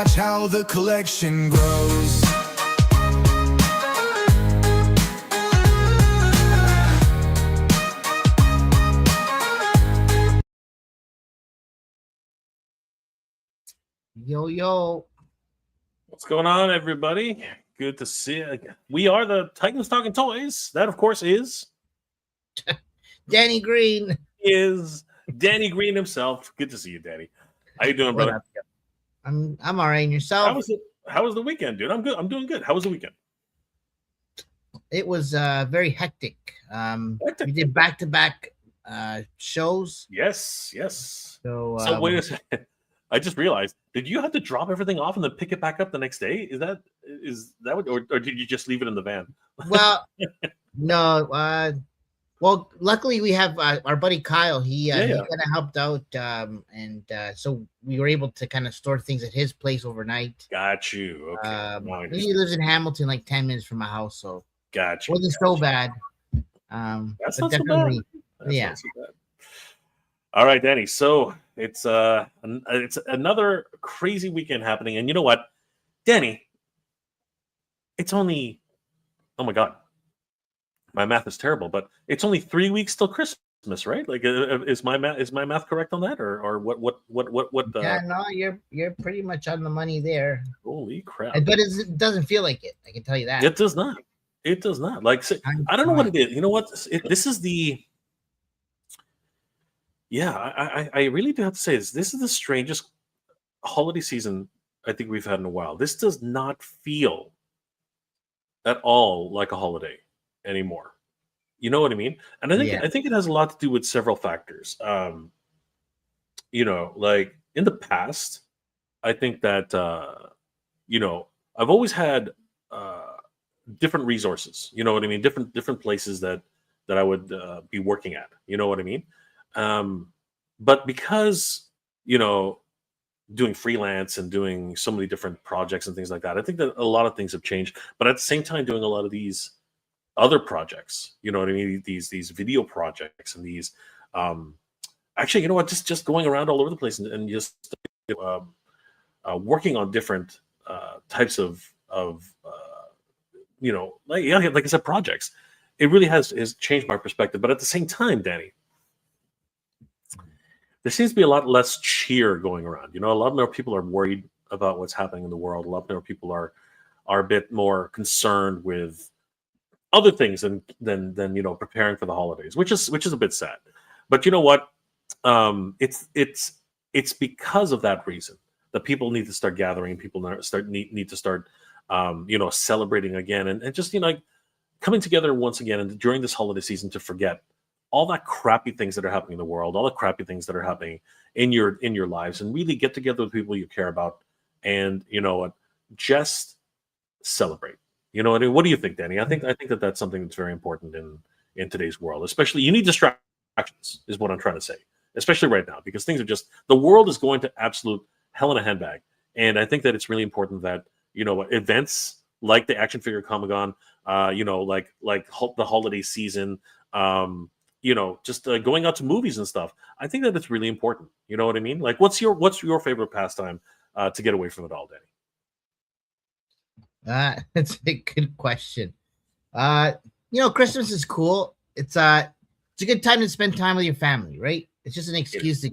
watch how the collection grows. Yo, yo. What's going on, everybody? Good to see you again. We are the Titans Talking Toys. That, of course, is Danny Green. Is Danny Green himself. Good to see you, Danny. How you doing, brother? I'm all right. And yourself? How was the weekend, dude? I'm good. I'm doing good. How was the weekend? It was very hectic. We did back-to-back shows. Yes. So wait a second. I just realized, did you have to drop everything off and then pick it back up the next day? Is that what, or did you just leave it in the van? Well, no. Well, luckily we have our buddy Kyle. He kind of helped out, and so we were able to kind of store things at his place overnight. Got you. Okay. He lives in Hamilton, like 10 minutes from my house, so got you. Wasn't so bad. That's not so bad. Yeah. Not so bad. All right, Danny. So it's another crazy weekend happening, and you know what, Danny? It's only, oh my God, my math is terrible, but it's only 3 weeks till Christmas, right? Like, is my math correct on that, or what? Yeah, no, you're pretty much on the money there. Holy crap! But it doesn't feel like it. I can tell you that. It does not. It does not. Like, I don't know what it is. You know what? This is the. Yeah, I really do have to say this. This is the strangest holiday season I think we've had in a while. This does not feel at all like a holiday anymore. You know what I mean? And I think it has a lot to do with several factors. Like in the past, I think that I've always had different resources. You know what I mean? Different places that I would be working at. You know what I mean? But because, doing freelance and doing so many different projects and things like that, I think that a lot of things have changed. But at the same time, doing a lot of these other projects, you know what I mean? These video projects and these, actually, you know what? Just going around all over the place and just working on different types of like I said, projects. It really has changed my perspective. But at the same time, Danny, there seems to be a lot less cheer going around. A lot more people are worried about what's happening in the world. A lot more people are a bit more concerned with other things than preparing for the holidays, which is a bit sad. But you know what? It's because of that reason that people need to start gathering. People need to start celebrating again and just like coming together once again and during this holiday season to forget all that crappy things that are happening in the world, all the crappy things that are happening in your lives, and really get together with people you care about, and just celebrate. You know what I mean? What do you think, Danny? I think that that's something that's very important in today's world. Especially, you need distractions, is what I'm trying to say. Especially right now, because things are the world is going to absolute hell in a handbag, and I think that it's really important that events like the Action Figure Comic-Con, like the holiday season. Just going out to movies and stuff. I think that it's really important. You know what I mean? Like, what's your favorite pastime to get away from it all, Danny? That's a good question. Christmas is cool. It's a good time to spend time with your family, right? It's just an excuse to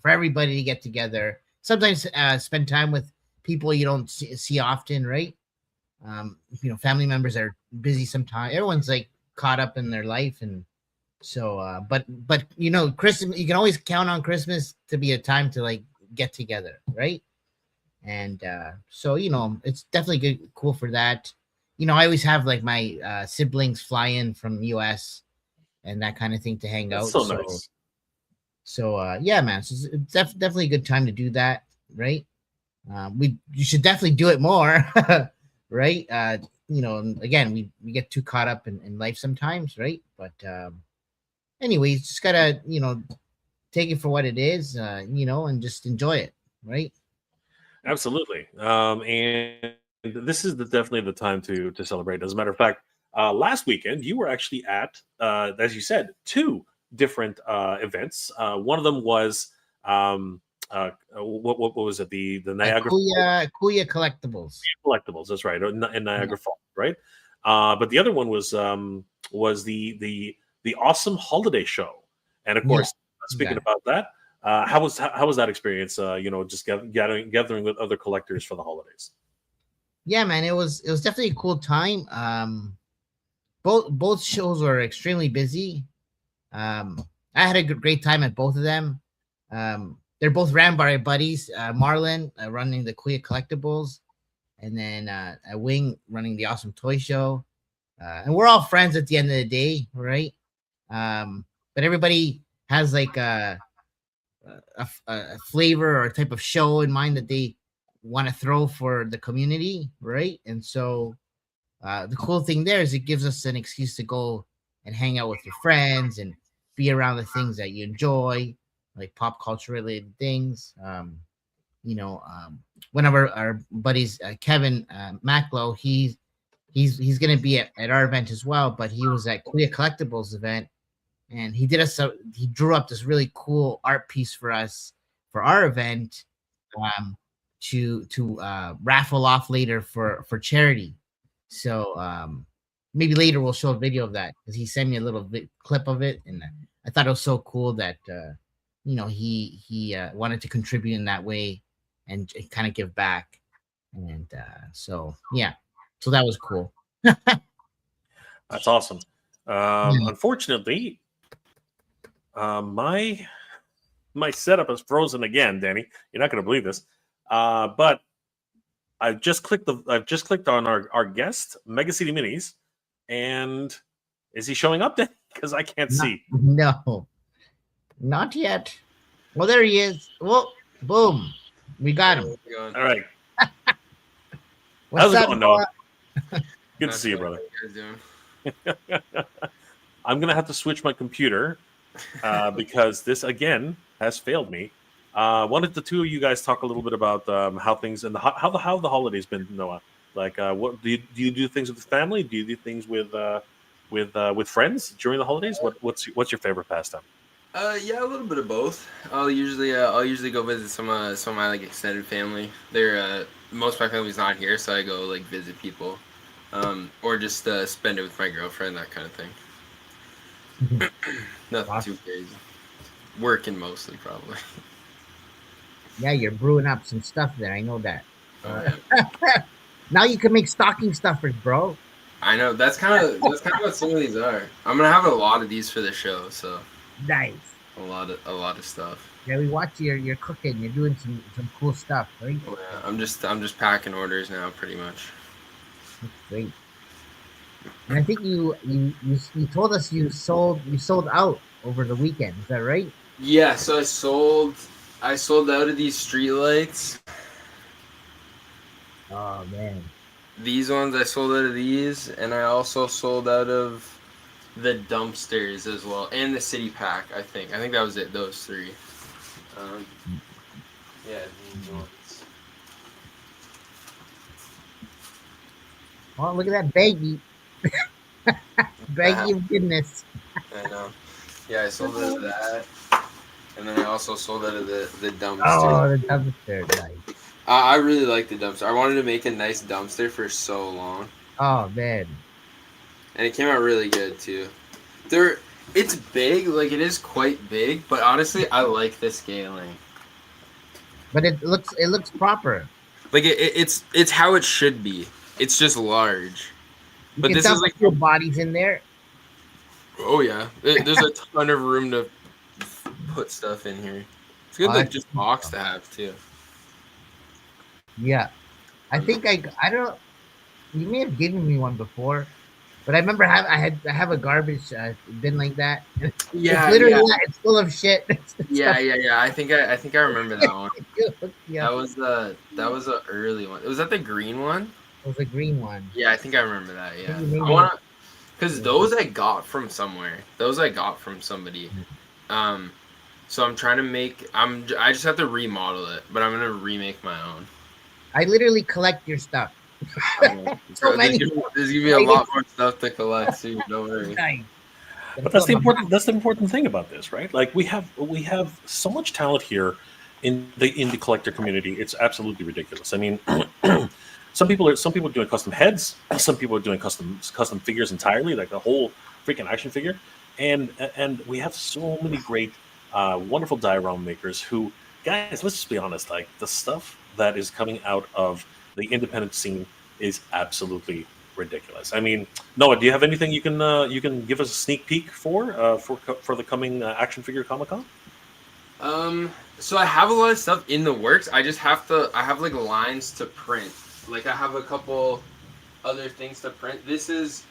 for everybody to get together. Sometimes spend time with people you don't see often, right? Family members are busy sometimes. Everyone's like caught up in their life, and so but Christmas, you can always count on Christmas to be a time to like get together, right? And so it's definitely cool for that. I always have like my siblings fly in from US and that kind of thing to hang out. So nice. So yeah, man, so it's definitely a good time to do that, right? You should definitely do it more. Right? Again, we get too caught up in life sometimes, right? But anyways, just gotta take it for what it is, and just enjoy it, right? Absolutely. And this is definitely the time to celebrate. As a matter of fact, last weekend you were actually at, as you said, two different events. One of them was what was it? The Niagara Kuya Collectibles. Collectibles. That's right, in Niagara Falls, right? But the other one was the Awesome Holiday Show, and of course, speaking about that, how was that experience? Just gathering with other collectors for the holidays. Yeah, man, it was definitely a cool time. Both shows were extremely busy. I had a great time at both of them. They're both ran by our buddies, Marlon running the Kuya Collectibles, and then Wing running the Awesome Toy Show. And we're all friends at the end of the day, right? But everybody has like a flavor or a type of show in mind that they want to throw for the community, right? And so the cool thing there is it gives us an excuse to go and hang out with your friends and be around the things that you enjoy, like pop culture related things. One of our buddies, Kevin Macklow, he's going to be at our event as well, but he was at Kuya Collectibles event, and he drew up this really cool art piece for us for our event to raffle off later for charity. So maybe later we'll show a video of that, because he sent me a little clip of it, and I thought it was so cool that he wanted to contribute in that way and kind of give back, and so that was cool. That's awesome. Unfortunately, my setup is frozen again, Danny. You're not going to believe this, but I've just clicked on our guest, Mega City Minis, and is he showing up then? Because I can't see. No, not yet. Well, there he is. Well, boom, we got him. All right. What's How's it up, going, Noah? Noah? Good to see you, brother. What are you guys doing? I'm gonna have to switch my computer because this again has failed me. Why don't the two of you guys talk a little bit about how things and how the holidays been, Noah? Like, what do you do things with the family? Do you do things with friends during the holidays? What's your favorite pastime? Yeah, a little bit of both. I'll usually go visit some of my like extended family. They're most of my family's not here, so I go like visit people, or just spend it with my girlfriend, that kind of thing. Nothing too crazy. Working mostly, probably. Yeah, you're brewing up some stuff there. I know that. Oh, yeah. Now you can make stocking stuffers, bro. I know that's kind of what some of these are. I'm gonna have a lot of these for the show, so Nice. a lot of stuff. Yeah, we watch your cooking. You're doing some cool stuff, right? Oh, yeah. I'm just packing orders now, pretty much. That's great. And I think you told us you sold out over the weekend. Is that right? Yeah, so I sold out of these street lights. Oh man. These ones, I sold out of these, and I also sold out of the dumpsters as well, and the city pack. I think that was it. Those three. Yeah, these ones. Oh, look at that baggie. Baggie of goodness. I know. Yeah, I sold out of that, and then I also sold out of the dumpster. Oh, the dumpster, nice. I really like the dumpster. I wanted to make a nice dumpster for so long. Oh man. And it came out really good too. It's big, like it is quite big, but honestly, I like the scaling. But it looks proper. Like it's how it should be. It's just large. You But can this dump is like your bodies in there. Oh yeah, there's a ton of room to put stuff in here. It's good, like just box to have too. Yeah, I think I don't. You may have given me one before, but I remember I have a garbage bin like that. Yeah, it's literally yeah. It's full of shit. Yeah. I think I remember that one. Yeah, That was a early one. Was that the green one? it was a green one. Yeah, I think I remember that. Yeah, Maybe. Because those I got from somewhere. Those I got from somebody. So I'm trying to make. I just have to remodel it, but I'm gonna remake my own. I literally collect your stuff. So many. There's gonna be a lot more stuff to collect soon. Don't worry. Nice. But that's the important thing about this, right? Like we have so much talent here, in the collector community, it's absolutely ridiculous. I mean, some people are doing custom heads, some people are doing custom figures entirely, like the whole freaking action figure, and we have so many great, wonderful diorama makers who, guys, let's just be honest, like the stuff that is coming out of the independent scene is absolutely ridiculous. I mean, Noah, do you have anything you can give us a sneak peek for the coming action figure Comic Con? So I have a lot of stuff in the works. I have like lines to print. Like I have a couple other things to print. This is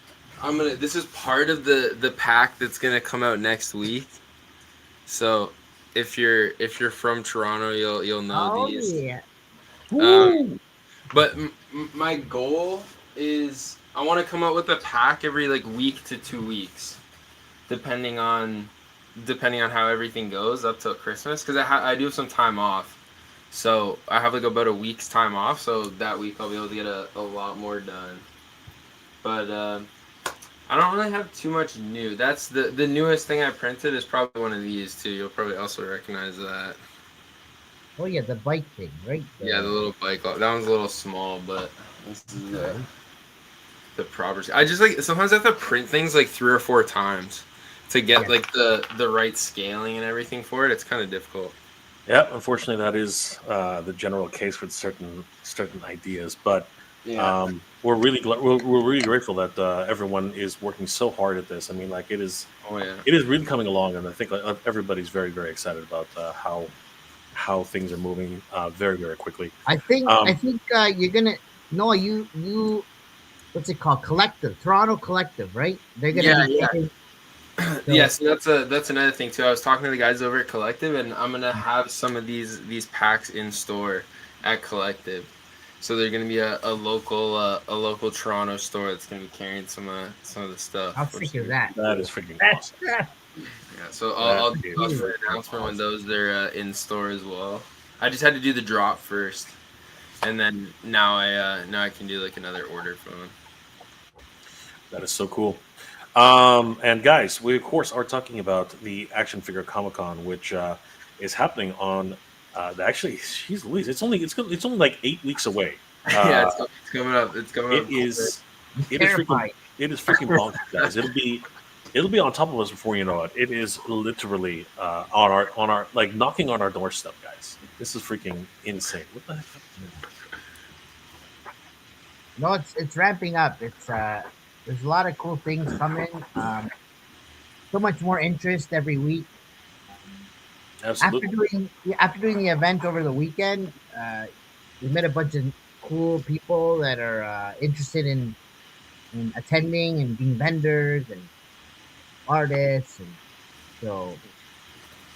part of the pack that's gonna come out next week. So if you're from Toronto, you'll know Oh these. yeah. But my goal is I want to come out with a pack every like week to 2 weeks, depending on how everything goes up till Christmas, because I do have some time off, so I have like about a week's time off, so that week I'll be able to get a lot more done. But I don't really have too much new. That's the newest thing I printed is probably one of these too. You'll probably also recognize that. Oh yeah, the bike thing, right? Yeah, the little bike. That one's a little small, but this is the proper. I just like sometimes I have to print things like 3 or 4 times to get like the right scaling and everything for it. It's kind of difficult. Yeah, unfortunately, that is the general case with certain ideas. But we're really we're really grateful that everyone is working so hard at this. I mean, like it is really coming along, and I think everybody's very excited about how things are moving very quickly. I think you're gonna you what's it called? Collective, Toronto Collective, right? They're gonna be taking, Yes, that's another thing too. I was talking to the guys over at Collective, and I'm gonna have some of these packs in store at Collective. So they're gonna be a local Toronto store that's gonna be carrying some of the stuff. How sick is that? That is freaking awesome. Yeah, so I'll do an announcement when those they're in store as well. I just had to do the drop first, and then now I can do like another order for them. That is so cool. And guys, we of course are talking about the Action Figure Comic Con, which is happening on. Actually, jeez Louise, it's only like 8 weeks away. Yeah, it's coming up. It's coming up. It is freaking bonkers, guys. It'll be on top of us before you know it. It is literally on our like knocking on our doorstep, guys. This is freaking insane. What the heck? No, it's ramping up. It's there's a lot of cool things coming. So much more interest every week. Absolutely. After doing the event over the weekend, we met a bunch of cool people that are interested in attending and being vendors and artists, and so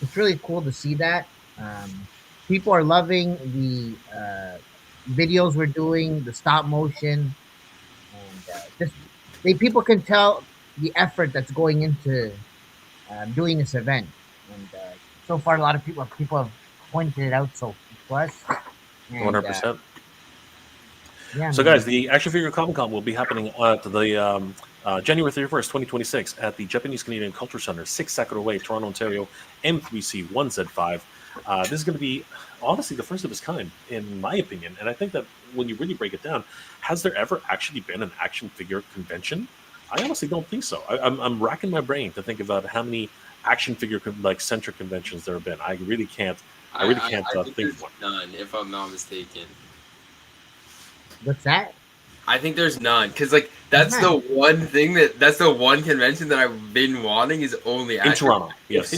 it's really cool to see that. People are loving the videos we're doing, the stop motion, and people can tell the effort that's going into doing this event. And so far, a lot of people have pointed it out to us. 100%. Yeah, so, guys, the Action Figure Comic Con will be happening at the January 31st, 2026, at the Japanese Canadian Culture Center, 6 Sakura Way, Toronto, Ontario, M3C 1Z5. This is going to be, honestly, the first of its kind, in my opinion. And I think that when you really break it down, has there ever actually been an action figure convention? I honestly don't think so. I'm racking my brain to think about how many action figure centric conventions there have been. I really can't. I think of one. None, if I'm not mistaken. What's that? I think there's none, because like that's the one thing that's the one convention that I've been wanting is only in Toronto. Yes,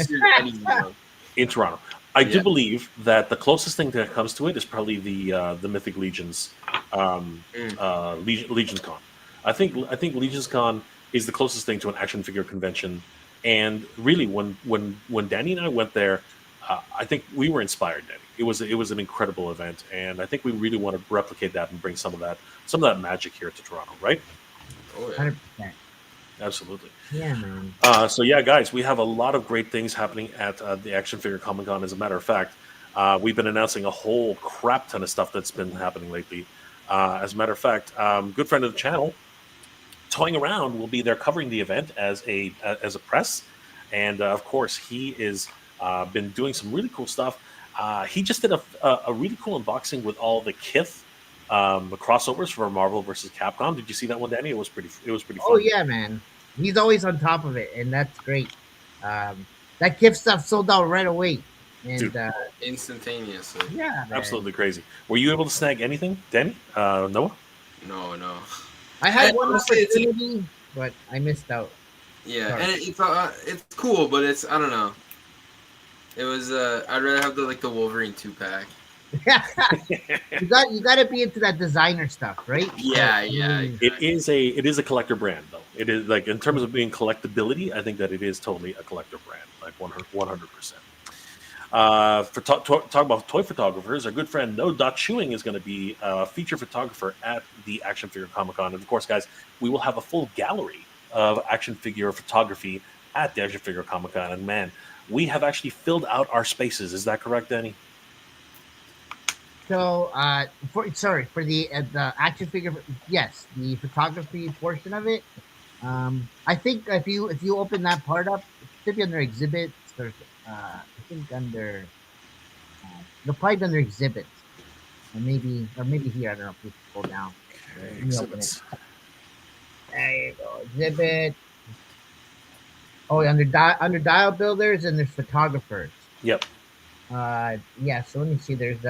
in Toronto. I do believe that the closest thing that comes to it is probably the Mythic Legions, Legions Con. I think Legions Con is the closest thing to an action figure convention. And really, when Danny and I went there, I think we were inspired, Danny. It was an incredible event, and I think we really want to replicate that and bring some of that magic here to Toronto, right? Oh yeah, 100%. Absolutely. Yeah, man. So yeah, guys, we have a lot of great things happening at the Action Figure Comic Con. As a matter of fact, we've been announcing a whole crap ton of stuff that's been happening lately. As a matter of fact, good friend of the channel, Toying Around, will be there covering the event as a press, and of course he is been doing some really cool stuff. He just did a really cool unboxing with all the Kith the crossovers for Marvel versus Capcom. Did you see that one, Danny? It was pretty Oh fun, yeah, man. He's always on top of it, and that's great. Um, that gift stuff sold out right away, dude. and Instantaneously. yeah, man. Absolutely crazy. Were you able to snag anything, Danny? Noah? No, no. I had one Honestly, it's opportunity, but I missed out. yeah, Sorry. and it's cool, but it's I don't know. It was I'd rather have the Wolverine 2 pack. You got to be into that designer stuff, right? So, Yeah, I yeah, mean, exactly. It is a collector brand though. It is like in terms of being collectability, I think that it is totally a collector brand, like 100%. For talk about toy photographers, our good friend No Dot Chewing is going to be a feature photographer at the Action Figure Comic Con, and of course, guys, we will have a full gallery of action figure photography at the Action Figure Comic Con. And man, we have actually filled out our spaces. Is that correct, Danny? so for the action figure, yes, the photography portion of it. I think if you open that part up, it should be under exhibits or I think under they'll probably be under exhibits, or maybe here. I don't know if you scroll down. Okay, Let me open it. exhibits. There you go, exhibit. Oh, under dial builders and there's photographers. Yep. Yeah. So let me see. There's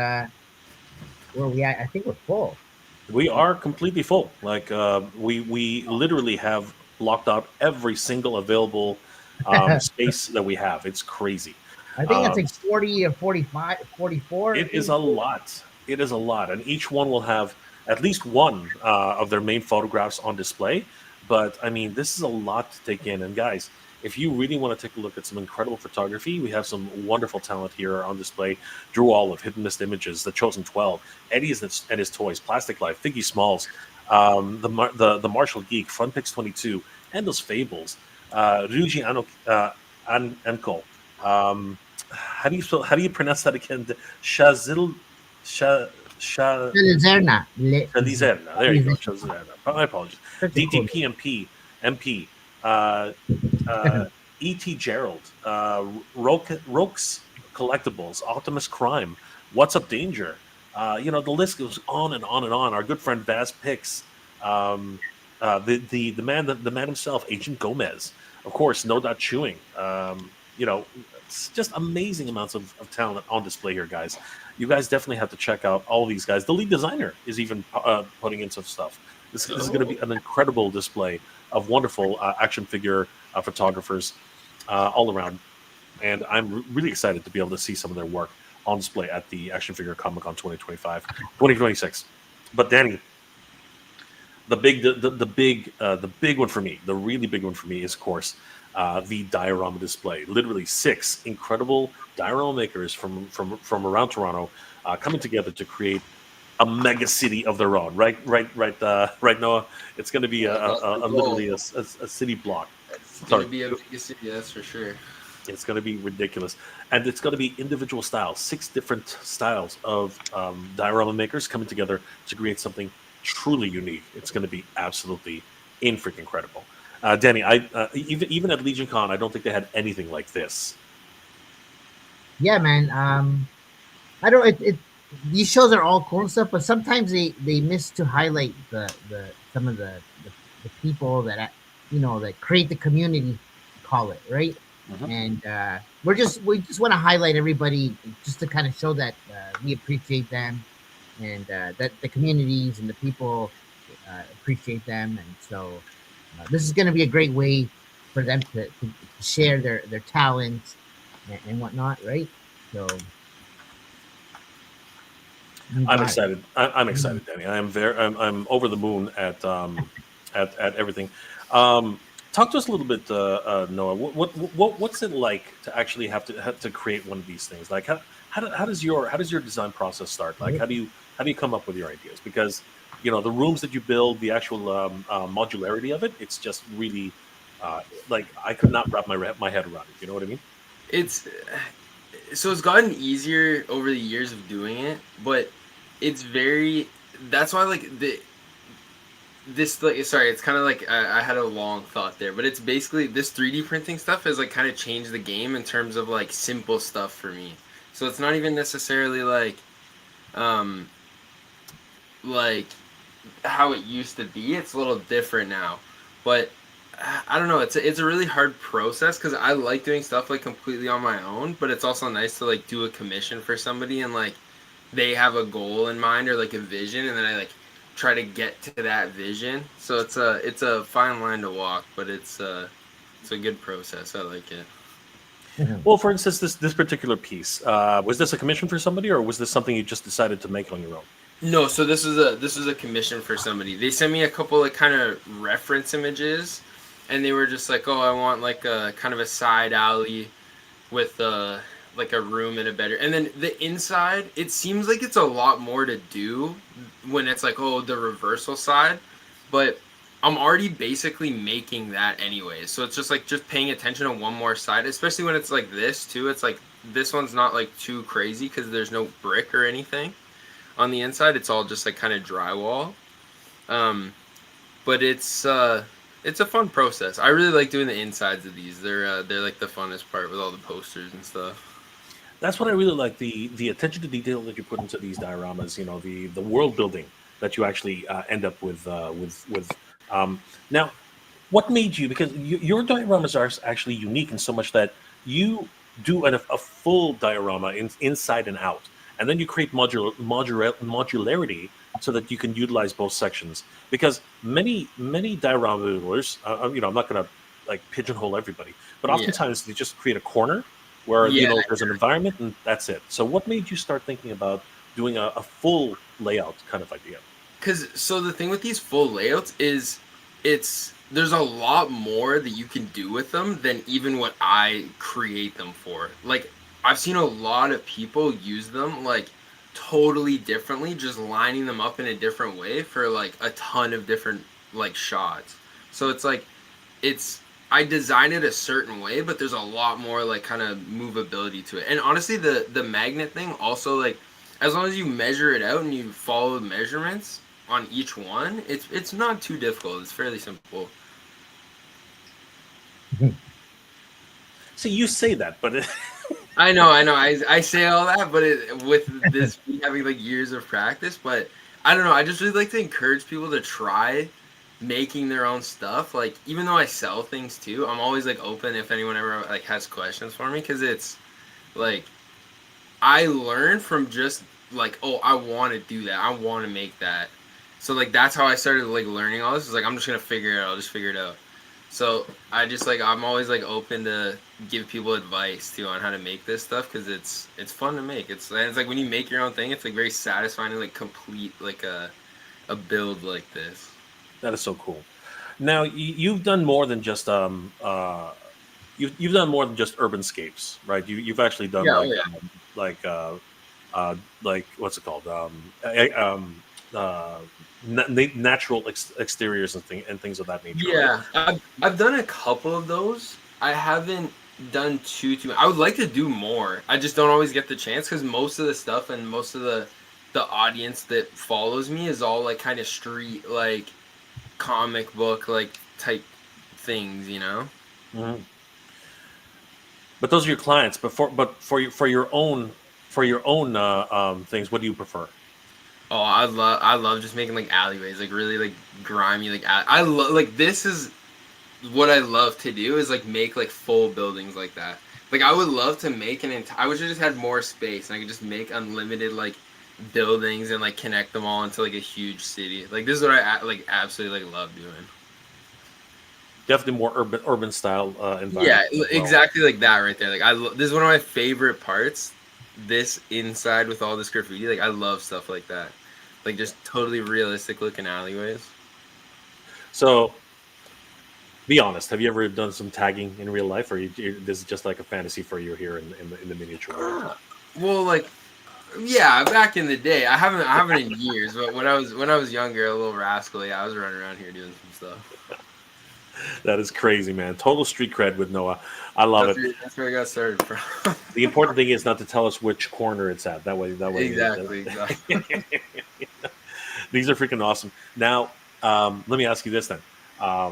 where we at? I think we're full. We are completely full. Like we literally have blocked out every single available space that we have. It's crazy. I think it's Um, like 40 or 45, 44. I it is think. a lot. It is a lot, and each one will have at least one of their main photographs on display. But I mean, this is a lot to take in. And guys, if you really want to take a look at some incredible photography, we have some wonderful talent here on display. Drew Olive, Hidden Mist Images, The Chosen 12, Eddie and his toys, Plastic Life, Figgy Smalls, the Martial Geek, Fun Pix 22, Endless Fables, Ryuji Anko. Um, how do you pronounce that again? Shazil Sha Sha Lizerna. Shalizerna. There you go. Shalizerna. My apologies. Such a cool. DTPMP MP. Uh, uh, E.T. Gerald, Rokes Collectibles, Optimus Crime, What's Up Danger. The list goes on and on and on. Our good friend Vaz Pix, the man himself, Agent Gomez, of course, No Dot Chewing. It's just amazing amounts of talent on display here, guys. You guys definitely have to check out all these guys. The lead designer is even putting in some stuff. This is going to be an incredible display of wonderful action figure photographers all around. And I'm really excited to be able to see some of their work on display at the Action Figure Comic Con 2026. But Danny, the big one for me, the really big one for me is, of course, the diorama display. Literally 6 incredible diorama makers from around Toronto coming together to create a mega city of their own. Right, Noah. It's going to be Yeah, that's the literally goal. a city block. It's gonna Sorry, be a big city, that's for sure. it's going to be ridiculous, and it's going to be individual styles, 6 different styles of diorama makers coming together to create something truly unique. It's going to be absolutely in freaking incredible. Danny, even at Legion Con, I don't think they had anything like this. Yeah, man. I don't. These shows are all cool and stuff, but sometimes they miss to highlight the some of the people that create the community, call it right. Mhm. And we just want to highlight everybody just to kind of show that we appreciate them, and that the communities and the people appreciate them, and so this is going to be a great way for them to share their talents and whatnot, right? So you I'm got it. excited. I'm excited, Danny. I'm over the moon at everything. Talk to us a little bit, Noah. What's it like to actually have to create one of these things? Like how does your design process start? Like how do you come up with your ideas? Because the rooms that you build, the actual modularity of it, it's just really like I could not wrap my head around it. You know what I mean? It's it's gotten easier over the years of doing it, but it's very that's why like the this like sorry it's kind of like I had a long thought there, but it's basically this 3D printing stuff has like kind of changed the game in terms of like simple stuff for me. So it's not even necessarily um, like how it used to be. It's a little different now, but I don't know. It's a really hard process because I like doing stuff like completely on my own, but it's also nice to like do a commission for somebody and like they have a goal in mind or like a vision, and then I like try to get to that vision. So it's a fine line to walk, but it's a good process. I like it. Well, for instance, this particular piece, was this a commission for somebody, or was this something you just decided to make on your own? No, so this is a commission for somebody. They sent me a couple like kind of reference images, and they were just like, "Oh, I want like a kind of a side alley with like a room and a bedroom." And then the inside, it seems like it's a lot more to do when it's like, "Oh, the reversal side," but I'm already basically making that anyways. So it's just like just paying attention to one more side, especially when it's like this too. It's like this one's not like too crazy because there's no brick or anything on the inside. It's all just like kind of drywall. Um, but it's a fun process. I really like doing the insides of these. They're like the funnest part with all the posters and stuff. That's what I really like, the attention to detail that you put into these dioramas. You know, the world building that you actually end up with. Um, Now, what made you? Because your dioramas are actually unique in so much that you do a full diorama inside and out, and then you create modularity so that you can utilize both sections. Because many diorama builders, you know, I'm not going to like pigeonhole everybody, but Yeah. oftentimes they just create a corner where you Yeah. know there's an environment and that's it. So what made you start thinking about doing a full layout kind of idea? Cause so the thing with these full layouts is it's there's a lot more that you can do with them than even what I create them for. Like I've seen a lot of people use them like totally differently, just lining them up in a different way for like a ton of different like shots. So it's like it's I designed it a certain way, but there's a lot more like kind of movability to it. And honestly, the magnet thing also like as long as you measure it out and you follow the measurements on each one, it's not too difficult. It's fairly simple. See, you say that, but I know. I say all that, but with this having like years of practice, but I don't know. I just really like to encourage people to try making their own stuff. Like even though I sell things too, I'm always like open if anyone ever like has questions for me because it's like I learned from just like, oh, I want to do that. I want to make that. So like that's how I started like learning all this. Is like I'm just gonna figure it out. I'll just figure it out. So I just like I'm always like open to give people advice too on how to make this stuff because it's fun to make. It's like when you make your own thing, it's like very satisfying to like complete like a build like this. that is so cool. Now you've done more than just you've done more than just urbanscapes, right? You've actually done Yeah, oh like yeah. like like what's it called uh, natural exteriors and things of that nature, right? Yeah, I've done a couple of those. I haven't done too. I would like to do more. I just don't always get the chance because most of the stuff and most of the audience that follows me is all like kind of street like comic book like type things, you know? Mhm. But those are your clients. For your own things, what do you prefer? Oh, I love just making like alleyways, like really like grimy like I love like this is what I love to do is like make like full buildings like that. Like I would love to make an entire. I wish I just had more space and I could just make unlimited like buildings and like connect them all into like a huge city. Like this is what I like absolutely like love doing. Definitely more urban style Yeah, environment as well. exactly like that right there. Like this is one of my favorite parts. This inside with all this graffiti, like I love stuff like that. Like just totally realistic looking alleyways. So, be honest. Have you ever done some tagging in real life, or this is just like a fantasy for you here in the miniature world? Well, like yeah, back in the day, I haven't in years, but when I was younger, a little rascally, I was running around here doing some stuff. That is crazy, man. Total street cred with Noah. I love That's it. where, that's where I got started from. The important thing is not to tell us which corner it's at. Exactly. These are freaking awesome. Now, let me ask you this then,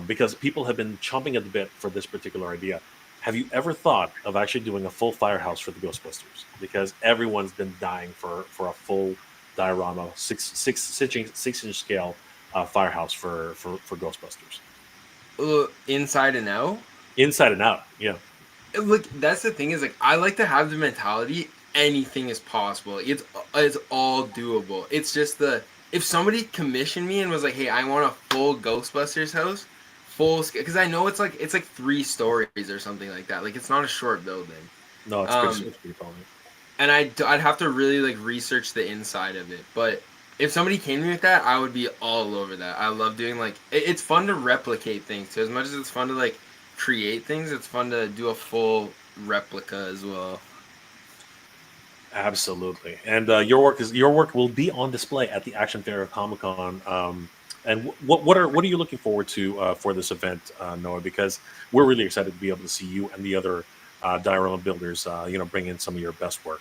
because people have been chomping at the bit for this particular idea. have you ever thought of actually doing a full firehouse for the Ghostbusters? Because everyone's been dying for a full diorama, six inch scale firehouse for Ghostbusters, Inside and out. inside and out. Yeah, Look, that's the thing is like I like to have the mentality anything is possible. It's all doable. It's just the if somebody commissioned me and was like, "Hey, I want a full Ghostbusters house, full scale," because I know it's like 3 stories or something like that. Like it's not a short building. no, it's pretty fun. And I'd have to really like research the inside of it. But if somebody came to me with that, I would be all over that. I love doing like it's fun to replicate things too. As much as it's fun to like create things, it's fun to do a full replica as well. Absolutely, and your work will be on display at the Action Fair Comic Con. And what are you looking forward to for this event, Noah? Because we're really excited to be able to see you and the other diorama builders, bring in some of your best work.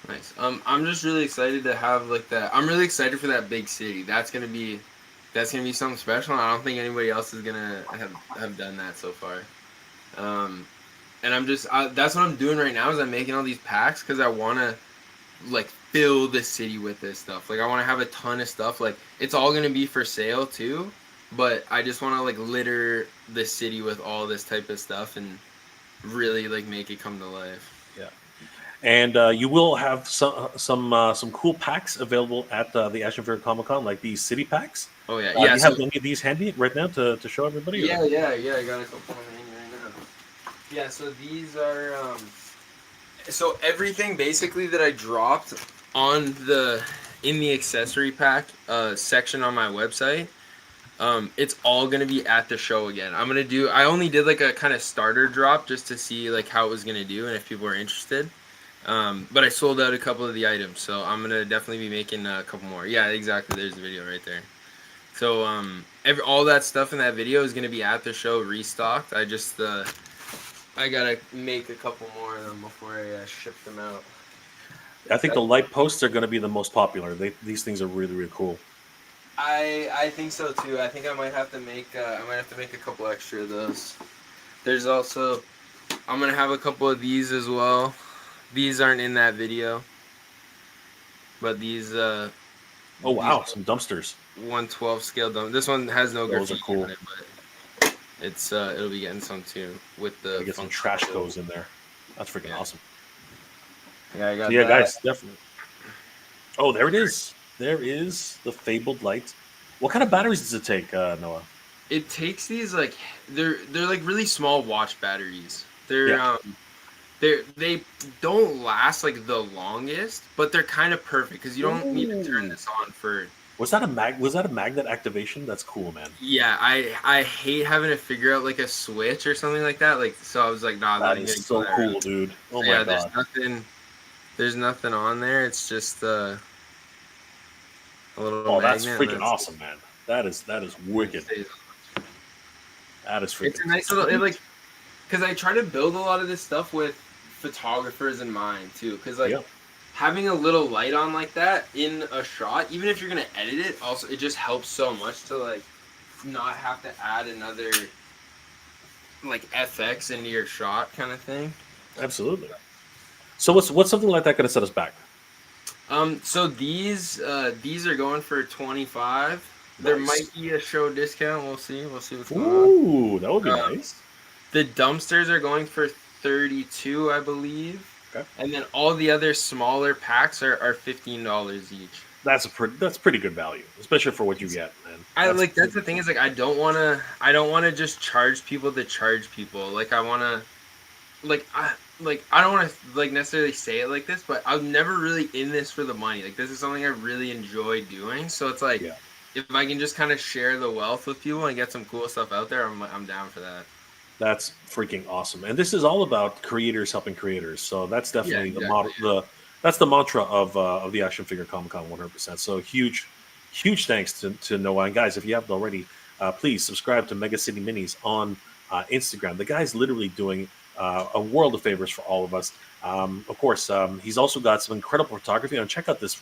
Nice. I'm just really excited to have like that. I'm really excited for that big city. That's gonna be something special. And I don't think anybody else is gonna have done that so far. And that's what I'm doing right now is I'm making all these packs because I want to like fill the city with this stuff. Like I want to have a ton of stuff. Like it's all gonna be for sale too, but I just want to like litter the city with all this type of stuff and really like make it come to life. Yeah, and you will have some cool packs available at the Action Fair Comic Con, like these city packs. Oh yeah, Do yeah. you have any of these handy right now to show everybody? Yeah. I got a couple of them right now. Yeah, so these are so everything basically that I dropped on in the accessory pack section on my website. It's all gonna be at the show again. I only did like a kind of starter drop just to see like how it was gonna do and if people were interested. But I sold out a couple of the items, so I'm gonna definitely be making a couple more. Yeah, exactly. There's the video right there. So all that stuff in that video is gonna be at the show restocked. I gotta make a couple more of them before I ship them out. I think the light posts are going to be the most popular. These things are really, really cool. I think so too. I think I might have to make a couple extra of those. There's also I'm gonna have a couple of these as well. These aren't in that video, but these Oh wow, some dumpsters. 1/12 scale dump. This one has no Those are graffiti cool. on it, but it's it'll be getting some too with the Get some trash goes in there. That's freaking awesome. Yeah, I got So yeah, that. guys, definitely. Oh, there it is. There is the fabled light. What kind of batteries does it take, Noah? It takes these like they're like really small watch batteries. They're Yeah. they don't last like the longest, but they're kind of perfect because you don't need to turn this on for. Was that a magnet activation? That's cool, man. Yeah, I hate having to figure out like a switch or something like that. Like so, I was like, nah, That is so cool, dude. Oh my god. There's nothing on there. It's just a little. Oh, that's magnet, freaking awesome, man. That is wicked. That is freaking. It's a nice little because I try to build a lot of this stuff with photographers in mind too. Because like having a little light on like that in a shot, even if you're gonna edit it, also it just helps so much to like not have to add another like FX into your shot kind of thing. Absolutely. So what's something like that gonna set us back? So these are going for 25. There might be a show discount. We'll see. We'll see what's going on. Ooh, that would be nice. The dumpsters are going for 32, I believe. Okay. And then all the other smaller packs are $15 each. That's pretty good value, especially for what you get, man. That's the thing is like I don't wanna just charge people to charge people. Like I wanna I don't want to like necessarily say it like this, but I'm never really in this for the money. Like this is something I really enjoy doing. So it's like if I can just kind of share the wealth with people and get some cool stuff out there, I'm down for that. That's freaking awesome. And this is all about creators helping creators. So that's definitely the model. That's the mantra of the Action Figure Comic Con 100%. So huge thanks to Noah. And guys, if you haven't already, please subscribe to Mega City Minis on Instagram. The guy's literally doing a world of favors for all of us. Of course, he's also got some incredible photography. And check out this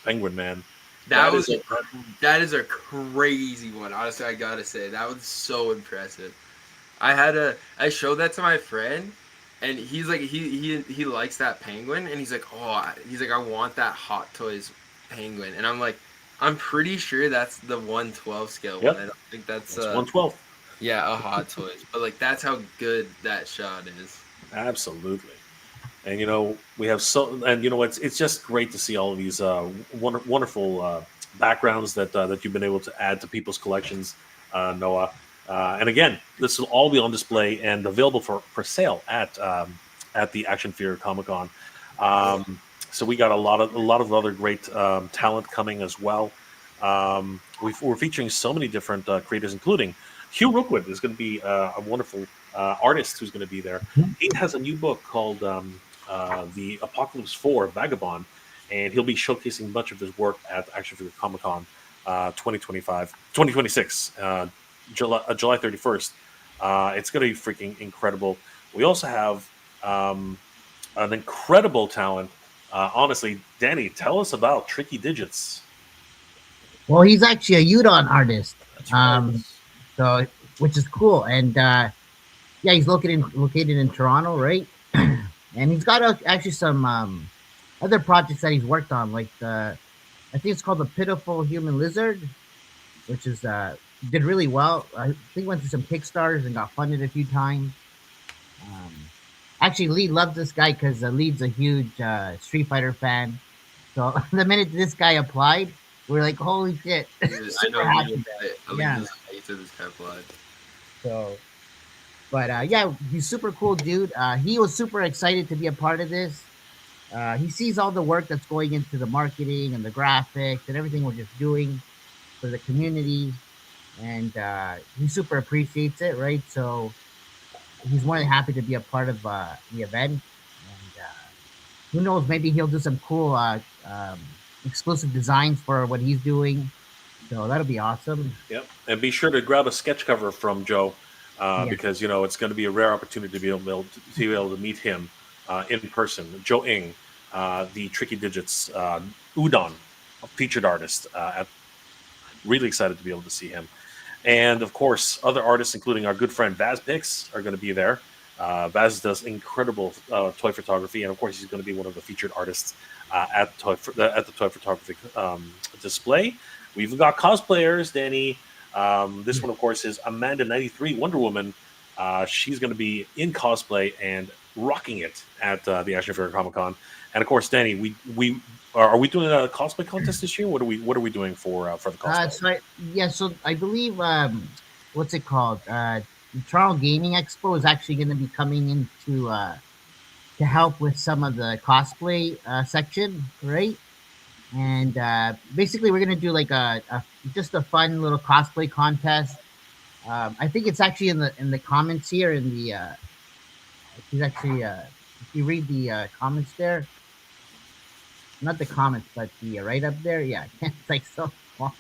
penguin, man. That is a crazy one. Honestly, I gotta say that was so impressive. I showed that to my friend, and he's like he likes that penguin, and he's like, he's like, I want that Hot Toys penguin, and I'm like, I'm pretty sure that's the 112 scale one. Yep, I don't think that's that's 112. yeah, a Hot Toys, but like that's how good that shot is. Absolutely. And we have and it's just great to see all of these wonderful backgrounds that you've been able to add to people's collections, Noah. And again, this will all be on display and available for sale at the Action Figure Comic Con. So we got a lot of other great talent coming as well. We're featuring so many different creators, including Hugh Rookwood is going to be a wonderful artist who's going to be there. He has a new book called The Apocalypse 4 Vagabond, and he'll be showcasing a bunch of his work at Action Figure Comic Con 2026, July 31st. It's going to be freaking incredible. We also have an incredible talent. Honestly, Danny, tell us about Tricky Digits. Well, he's actually a Udon artist. That's right. So which is cool. And yeah, he's located in Toronto, right? And he's got actually some other projects that he's worked on, like I think it's called The Pitiful Human Lizard, which is did really well. I think went through some Kickstarters and got funded a few times. Actually, Lee loves this guy because Lee's a huge Street Fighter fan. So the minute this guy applied, we're like, holy shit! I know happy. yeah. This kind of blood. So, but yeah, he's super cool, dude. He was super excited to be a part of this. He sees all the work that's going into the marketing and the graphics and everything we're just doing for the community, and he super appreciates it, right? So he's more than happy to be a part of the event, and who knows, maybe he'll do some cool exclusive designs for what he's doing. So that'll be awesome. Yep, and be sure to grab a sketch cover from Joe because it's going to be a rare opportunity to be able to meet him in person. Joe Ng, the Tricky Digits Udon featured artist. Really excited to be able to see him. And of course, other artists, including our good friend Vaz Pix, are going to be there. Vaz does incredible toy photography, and of course, he's going to be one of the featured artists at the toy photography display. We've got cosplayers, Danny. This one, of course, is Amanda93 Wonder Woman. She's going to be in cosplay and rocking it at the Action Figure Comic Con. And of course, Danny, we are we doing a cosplay contest this year? What are we doing for the cosplay? So I believe what's it called? The Toronto Gaming Expo is actually going to be coming into to help with some of the cosplay section, right? And basically, we're going to do like just a fun little cosplay contest. I think it's actually in the comments here in the. He's actually if you read the comments there, not the comments, but the right up there. Yeah, it's like so small.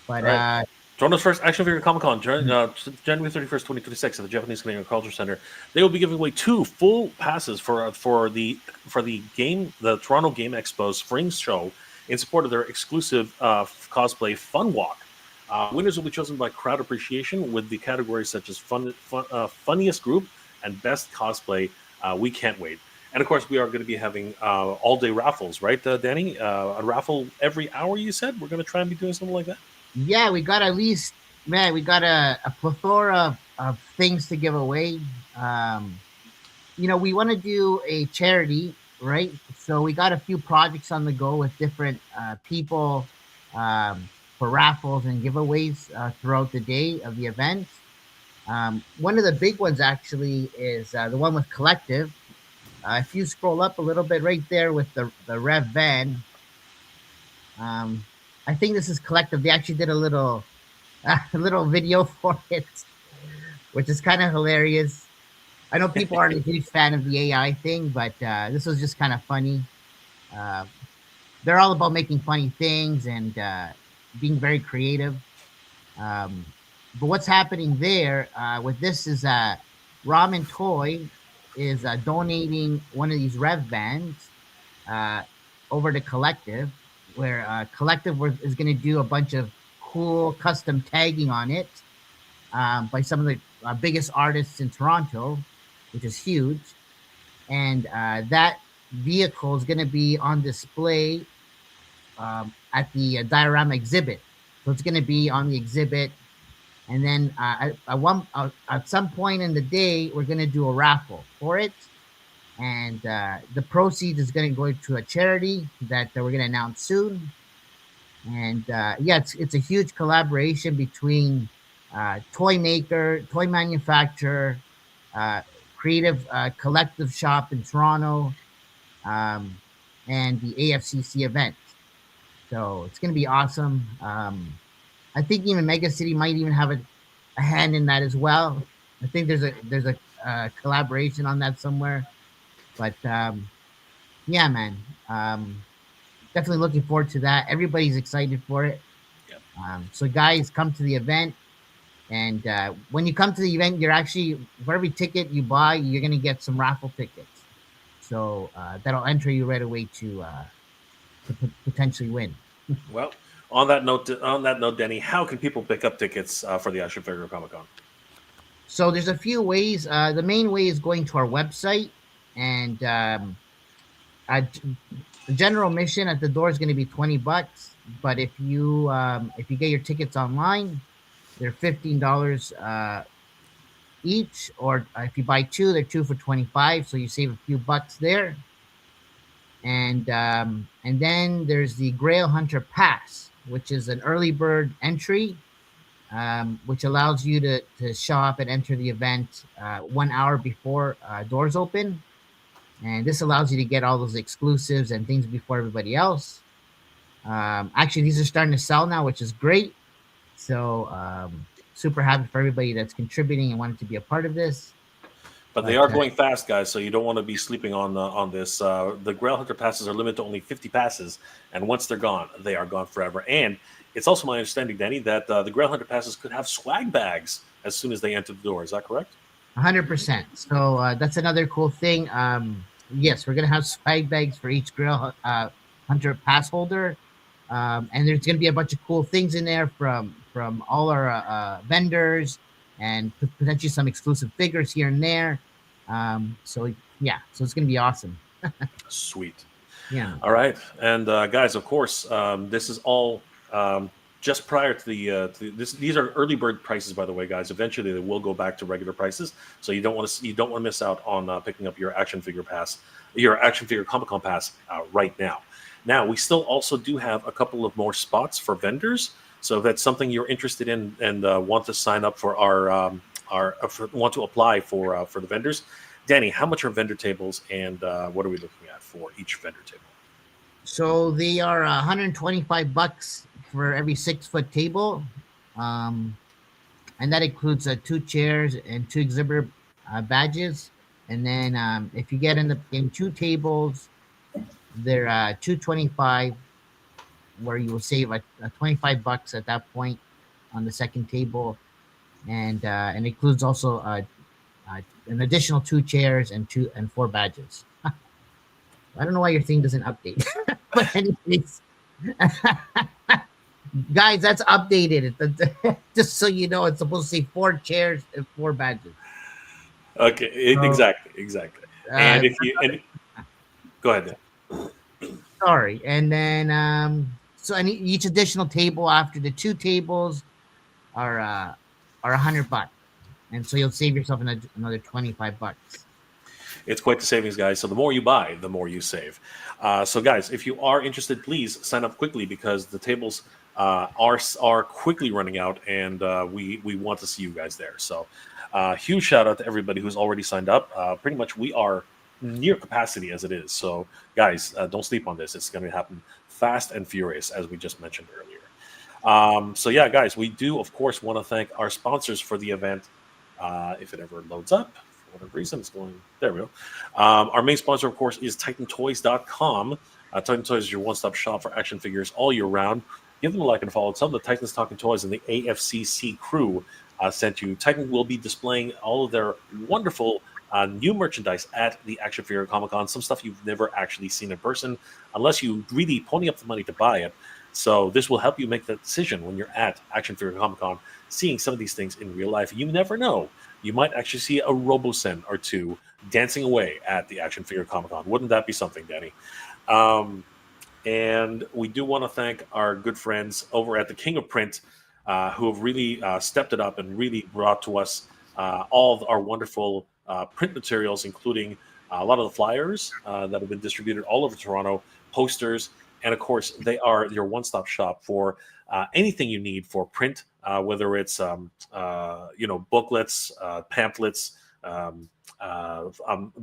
But right. Toronto's first Action Figure Comic Con, January 31st, 2026, at the Japanese Canadian Culture Center. They will be giving away 2 full passes for the Toronto Game Expo's Spring Show in support of their exclusive cosplay Fun Walk. Winners will be chosen by crowd appreciation with the categories such as funniest group and best cosplay. We can't wait. And of course, we are going to be having all-day raffles, right, Danny? A raffle every hour, you said? We're going to try and be doing something like that? Yeah, we got at least, man, we got a plethora of things to give away. We want to do a charity, right? So we got a few projects on the go with different people for raffles and giveaways throughout the day of the event. One of the big ones actually is the one with Collective. If you scroll up a little bit right there with the Rev van, I think this is Collective. They actually did a little video for it, which is kind of hilarious. I know people aren't a huge fan of the AI thing, but this was just kind of funny. They're all about making funny things and being very creative. But what's happening there with this is Ramen Toy is donating one of these Rev vans over to Collective, where Collective is going to do a bunch of cool custom tagging on it. by some of the biggest artists in Toronto, which is huge. And that vehicle is going to be on display at the diorama exhibit. So it's going to be on the exhibit, and then at some point in the day, we're going to do a raffle for it, and the proceeds is going to go to a charity that we're going to announce soon. And yeah, it's a huge collaboration between toy maker, toy manufacturer, uh, creative collective shop in Toronto, um, and the AFCC event. So it's going to be awesome. I think even Mega City might even have a hand in that as well. I think there's a collaboration on that somewhere. But yeah, man, definitely looking forward to that. Everybody's excited for it. Yep. So guys, come to the event. And when you come to the event, you're actually for every ticket you buy, you're gonna get some raffle tickets. So that'll enter you right away to potentially win. Well, on that note, Denny, how can people pick up tickets for the Action Figure Comic Con? So there's a few ways. The main way is going to our website, and uh, the general admission at the door is going to be $20. But if you get your tickets online, they're $15 each. Or if you buy two, they're two for 25. So you save a few bucks there. And then there's the Grail Hunter Pass, which is an early bird entry, which allows you to show up and enter the event 1 hour before doors open. And this allows you to get all those exclusives and things before everybody else. Actually, these are starting to sell now, which is great. So super happy for everybody that's contributing and wanted to be a part of this. But they are going fast, guys, so you don't want to be sleeping on this. The Grail Hunter passes are limited to only 50 passes, and once they're gone, they are gone forever. And it's also my understanding, Danny, that the Grail Hunter passes could have swag bags as soon as they enter the door. Is that correct? 100%. So that's another cool thing. Yes, we're gonna have swag bags for each Grail Hunter pass holder, and there's gonna be a bunch of cool things in there from all our vendors, and potentially some exclusive figures here and there. So yeah, so it's gonna be awesome. Sweet. Yeah. All right, and guys, of course, this is all just prior to this. These are early bird prices, by the way, guys. Eventually, they will go back to regular prices, so you don't want to miss out on picking up your action figure Comic Con pass right now. Now, we still also do have a couple of more spots for vendors. So if that's something you're interested in and want to sign up for want to apply for the vendors, Danny, how much are vendor tables, and what are we looking at for each vendor table? So they are $125 for every 6-foot table, and that includes 2 chairs and 2 exhibitor badges. And then if you get in 2 tables, they're $225, where you will save a $25 at that point on the second table, and includes also an additional 2 chairs and 4 badges. I don't know why your thing doesn't update, but anyways, guys, that's updated. Just so you know, it's supposed to say 4 chairs and 4 badges. Okay, exactly. And if you go ahead. Sorry, and then so each additional table after the 2 tables are $100, and so you'll save yourself another $25. It's quite the savings, guys. So the more you buy, the more you save. So, guys, if you are interested, please sign up quickly, because the tables are quickly running out, and we want to see you guys there. So, huge shout out to everybody who's already signed up. Pretty much, we are near capacity as it is. So, guys, don't sleep on this. It's going to happen fast and furious, as we just mentioned earlier. So, yeah, guys, we do, of course, want to thank our sponsors for the event. If it ever loads up, for whatever reason, it's going. There we go. Our main sponsor, of course, is TitanToys.com. Titan Toys is your one-stop shop for action figures all year round. Give them a like and follow. Some of the Titans Talking Toys and the AFCC crew sent you. Titan will be displaying all of their wonderful new merchandise at the Action Figure Comic Con. Some stuff you've never actually seen in person, unless you really pony up the money to buy it. So this will help you make that decision when you're at Action Figure Comic Con, seeing some of these things in real life. You never know. You might actually see a Robocen or two dancing away at the Action Figure Comic Con. Wouldn't that be something, Danny? And we do want to thank our good friends over at the King of Print, who have really stepped it up and really brought to us all of our wonderful print materials, including a lot of the flyers that have been distributed all over Toronto, posters, and of course, they are your one-stop shop for anything you need for print, whether it's booklets, pamphlets,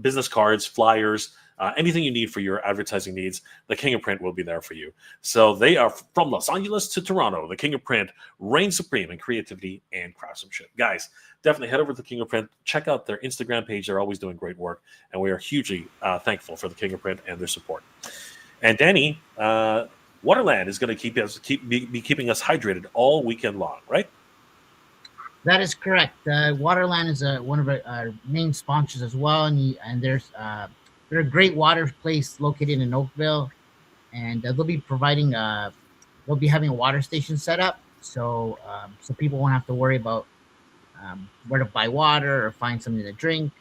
business cards, flyers. Anything you need for your advertising needs, the King of Print will be there for you. So they are from Los Angeles to Toronto. The King of Print reigns supreme in creativity and craftsmanship. Guys, definitely head over to the King of Print. Check out their Instagram page. They're always doing great work. And we are hugely thankful for the King of Print and their support. And Danny, Waterland is going to be keeping us hydrated all weekend long, right? That is correct. Waterland is one of our main sponsors as well. And there's they're a great water place located in Oakville, and they'll be having a water station set up, so people won't have to worry about where to buy water or find something to drink,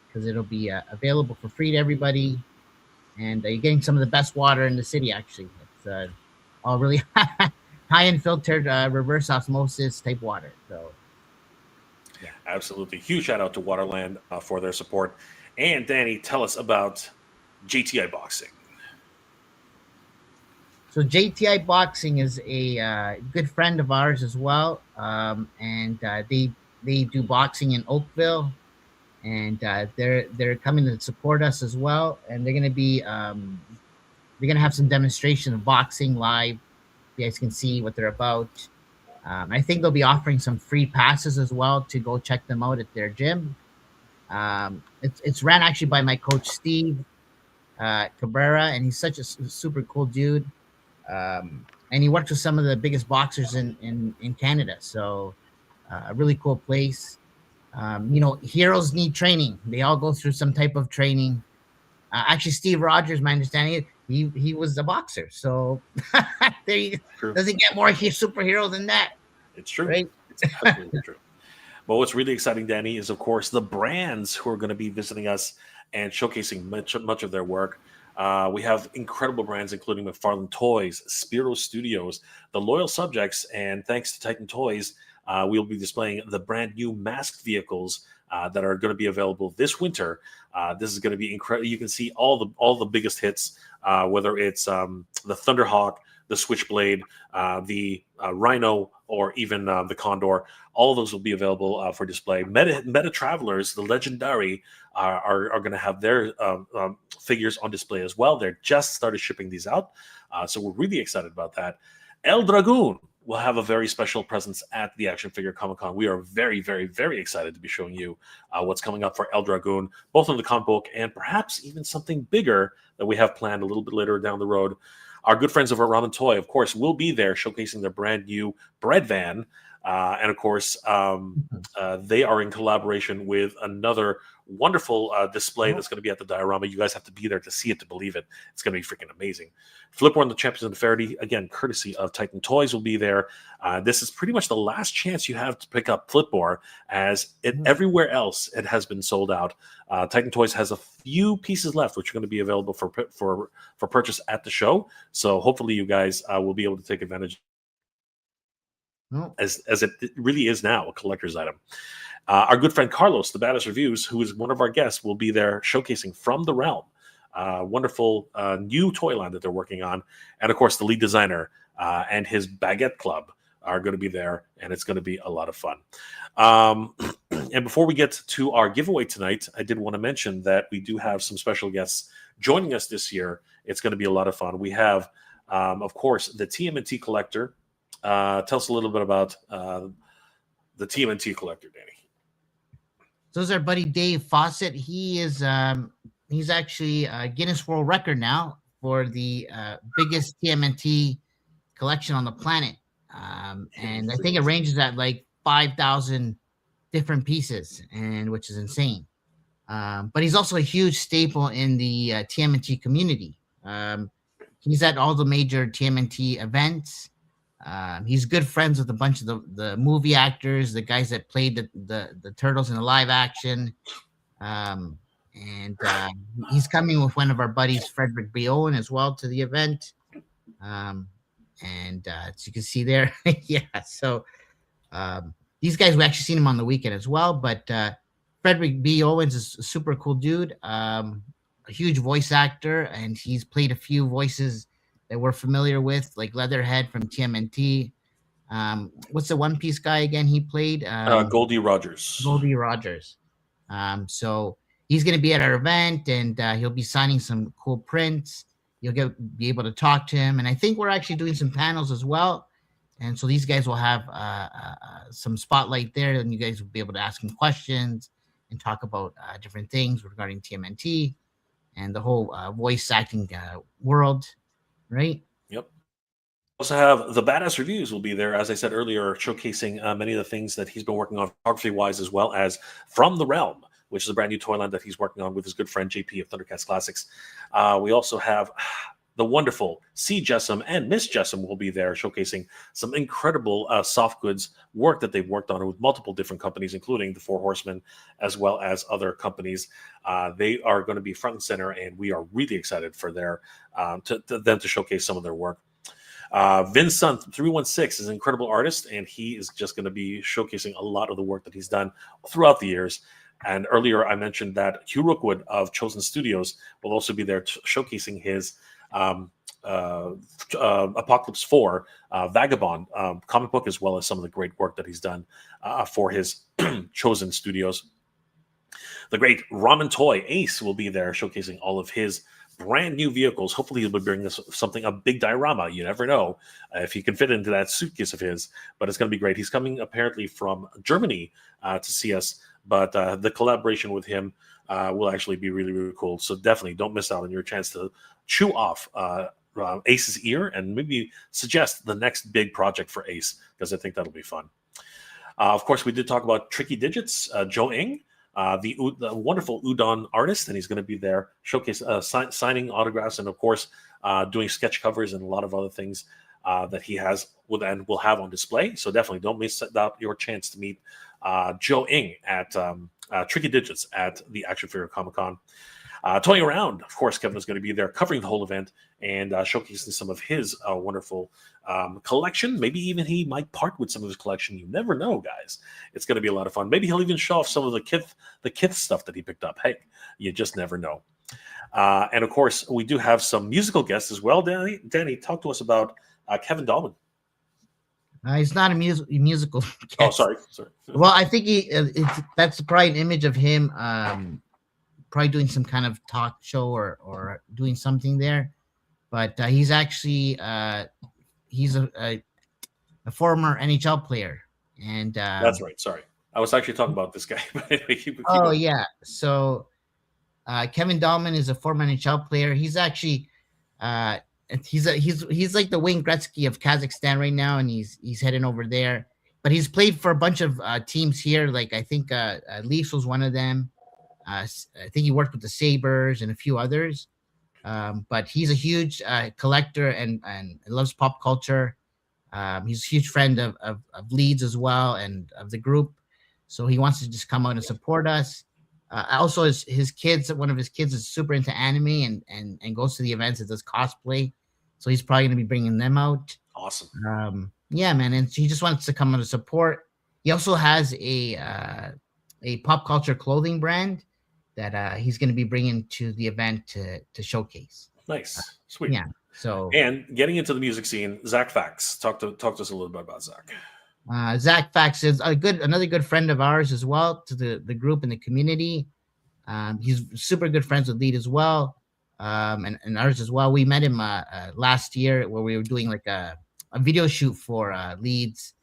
because it'll be available for free to everybody, and you're getting some of the best water in the city. Actually, it's all really high-end filtered reverse osmosis type water. So, yeah, absolutely. Huge shout out to Waterland for their support. And Danny, tell us about JTI Boxing. So JTI Boxing is a good friend of ours as well, and they do boxing in Oakville, and they're coming to support us as well, and they're gonna have some demonstration of boxing live. You guys can see what they're about. I think they'll be offering some free passes as well to go check them out at their gym. It's ran actually by my coach Steve Cabrera, and he's such a super cool dude. And he works with some of the biggest boxers in Canada. So a really cool place. Heroes need training. They all go through some type of training. Actually, Steve Rogers, my understanding, he was a boxer. So there you go. Doesn't get more superhero than that. It's true. Right? It's absolutely true. Well, what's really exciting, Danny, is, of course, the brands who are going to be visiting us and showcasing much of their work. We have incredible brands, including McFarlane Toys, Spiro Studios, the Loyal Subjects, and thanks to Titan Toys, we'll be displaying the brand new masked vehicles that are going to be available this winter. This is going to be incredible. You can see all the biggest hits, whether it's the Thunderhawk, the Switchblade, the Rhino, or even the Condor. All of those will be available for display. Meta Travelers, the Legendary, are going to have their figures on display as well. They're just started shipping these out, so we're really excited about that. El Dragoon will have a very special presence at the Action Figure Comic Con. We are very, very, very excited to be showing you what's coming up for El Dragoon, both in the comic book and perhaps even something bigger that we have planned a little bit later down the road. Our good friends over at Ramen Toy, of course, will be there showcasing their brand new bread van. And of course, they are in collaboration with another wonderful display that's going to be at the Diorama. You guys have to be there to see it, to believe it. It's going to be freaking amazing. Flipboard, the Champions of the Faraday, again, courtesy of Titan Toys, will be there. This is pretty much the last chance you have to pick up Flipboard, as everywhere else it has been sold out. Titan Toys has a few pieces left, which are going to be available for purchase at the show. So hopefully you guys will be able to take advantage, as it really is now a collector's item. Our good friend Carlos, the Baddest Reviews, who is one of our guests, will be there showcasing From the Realm, wonderful new toy line that they're working on. And of course, the lead designer and his Baguette Club are going to be there, and it's going to be a lot of fun. And before we get to our giveaway tonight, I did want to mention that we do have some special guests joining us this year. It's going to be a lot of fun. We have, of course, the TMNT Collector. Tell us a little bit about the TMNT Collector, Danny. So this is our buddy Dave Fawcett. He is he's actually a Guinness World Record now for the biggest TMNT collection on the planet. And I think it ranges at like 5,000 different pieces, and which is insane. But he's also a huge staple in the TMNT community. He's at all the major TMNT events. He's good friends with a bunch of the movie actors, the guys that played the turtles in the live action. And he's coming with one of our buddies, Frederick B. Owen, as well to the event. And as you can see there, yeah. So these guys, we actually seen him on the weekend as well. But Frederick B. Owens is a super cool dude, a huge voice actor, and he's played a few voices that we're familiar with, like Leatherhead from TMNT. What's the One Piece guy again? He played Goldie Rogers. Goldie Rogers. So he's going to be at our event, and he'll be signing some cool prints. You'll be able to talk to him, and I think we're actually doing some panels as well. And so these guys will have some spotlight there, and you guys will be able to ask him questions and talk about different things regarding TMNT and the whole voice acting world, right? Yep. Also have the Badass Reviews will be there, as I said earlier, showcasing many of the things that he's been working on photography-wise, as well as From the Realm, which is a brand new toy line that he's working on with his good friend JP of Thundercats Classics. We also have the wonderful C. Jessam and Miss Jessam will be there showcasing some incredible soft goods work that they've worked on with multiple different companies, including the Four Horsemen, as well as other companies. They are going to be front and center, and we are really excited for them to showcase some of their work. Vincent 316 is an incredible artist, and he is just going to be showcasing a lot of the work that he's done throughout the years. And earlier I mentioned that Hugh Rookwood of Chosen Studios will also be there showcasing his Apocalypse 4 Vagabond comic book, as well as some of the great work that he's done for his Chosen Studios. The great Ramen Toy Ace will be there showcasing all of his brand new vehicles. Hopefully he'll be bringing us something, a big diorama. You never know if he can fit into that suitcase of his, but it's going to be great. He's coming apparently from Germany to see us, but the collaboration with him will actually be really, really cool. So definitely don't miss out on your chance to chew off Ace's ear and maybe suggest the next big project for Ace, because I think that'll be fun. Of course, we did talk about Tricky Digits, Joe Ng, the wonderful udon artist, and he's going to be there showcase signing autographs, and of course doing sketch covers and a lot of other things that he has and will have on display. So definitely don't miss out your chance to meet Joe Ng at Tricky Digits at the Action Figure Comic Con. Toying around, of course, Kevin is going to be there covering the whole event and showcasing some of his wonderful collection. Maybe even he might part with some of his collection. You never know, guys. It's going to be a lot of fun. Maybe he'll even show off some of the Kith stuff that he picked up. Hey, you just never know. And of course, we do have some musical guests as well. Danny, talk to us about Kevin Dahlman. He's not a musical guest. Oh, sorry. Well, I think that's probably an image of him probably doing some kind of talk show or doing something there. But he's actually he's a former NHL player. And that's right. Sorry. I was actually talking about this guy. keep oh, going. yeah. So Kevin Dahlman is a former NHL player. He's actually he's like the Wayne Gretzky of Kazakhstan right now, and he's heading over there. But he's played for a bunch of teams here. Like I think Leafs was one of them. I think he worked with the Sabres and a few others. But he's a huge collector and loves pop culture. He's a huge friend of Leeds as well and of the group. So he wants to just come out and support us. Also, his kids, one of his kids is super into anime and goes to the events and does cosplay. So he's probably going to be bringing them out. Awesome. Yeah, man. And he just wants to come out and support. He also has a pop culture clothing brand that he's going to be bringing to the event to showcase. Nice. Sweet. Yeah. So and getting into the music scene, Zach Fax. Talk to us a little bit about Zach. Zach Fax is another good friend of ours as well to the group and the community. He's super good friends with Lead as well, and ours as well. We met him last year where we were doing like a video shoot for Lead's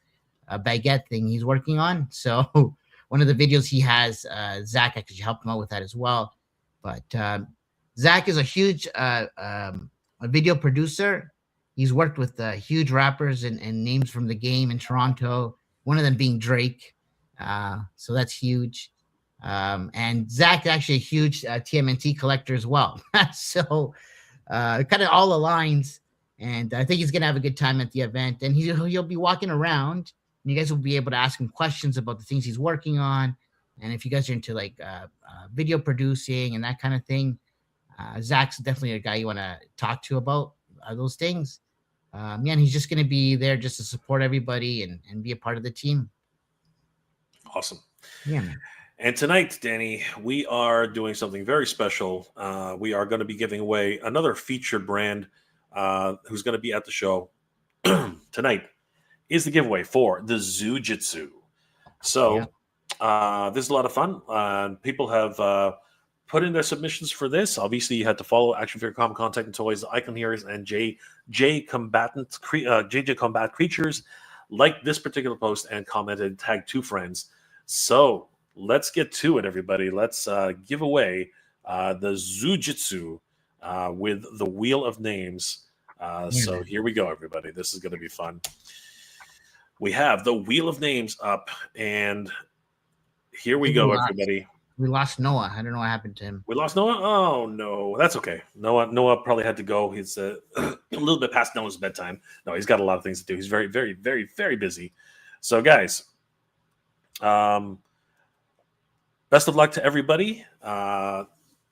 baguette thing he's working on. So one of the videos he has, Zach actually helped him out with that as well. But Zach is a huge a video producer. He's worked with huge rappers and names from the game in Toronto, one of them being Drake. So that's huge. And Zach actually a huge TMNT collector as well. So kind of all aligns. And I think he's gonna have a good time at the event. And he'll be walking around, and you guys will be able to ask him questions about the things he's working on. And if you guys are into like video producing and that kind of thing, Zach's definitely a guy you want to talk to about those things. Yeah, and he's just going to be there just to support everybody and be a part of the team. Awesome. Yeah, man. And tonight, Danny, we are doing something very special. We are going to be giving away another featured brand who's going to be at the show tonight. Is the giveaway for the Zoo Jitsu. So this is a lot of fun. People have put in their submissions for this. Obviously, you had to follow Action Figure Common Contact and Toys, Icon Heroes, and JJ Combat Creatures. Like this particular post and commented, tag 2 friends. So let's get to it, everybody. Let's give away the Zoo Jitsu with the Wheel of Names. So here we go, everybody. This is going to be fun. We have the Wheel of Names up, and here we go, everybody. We lost Noah. I don't know what happened to him. We lost Noah? Oh, no. That's okay. Noah probably had to go. He's a little bit past Noah's bedtime. No, he's got a lot of things to do. He's very, very, very, very busy. So, guys, best of luck to everybody.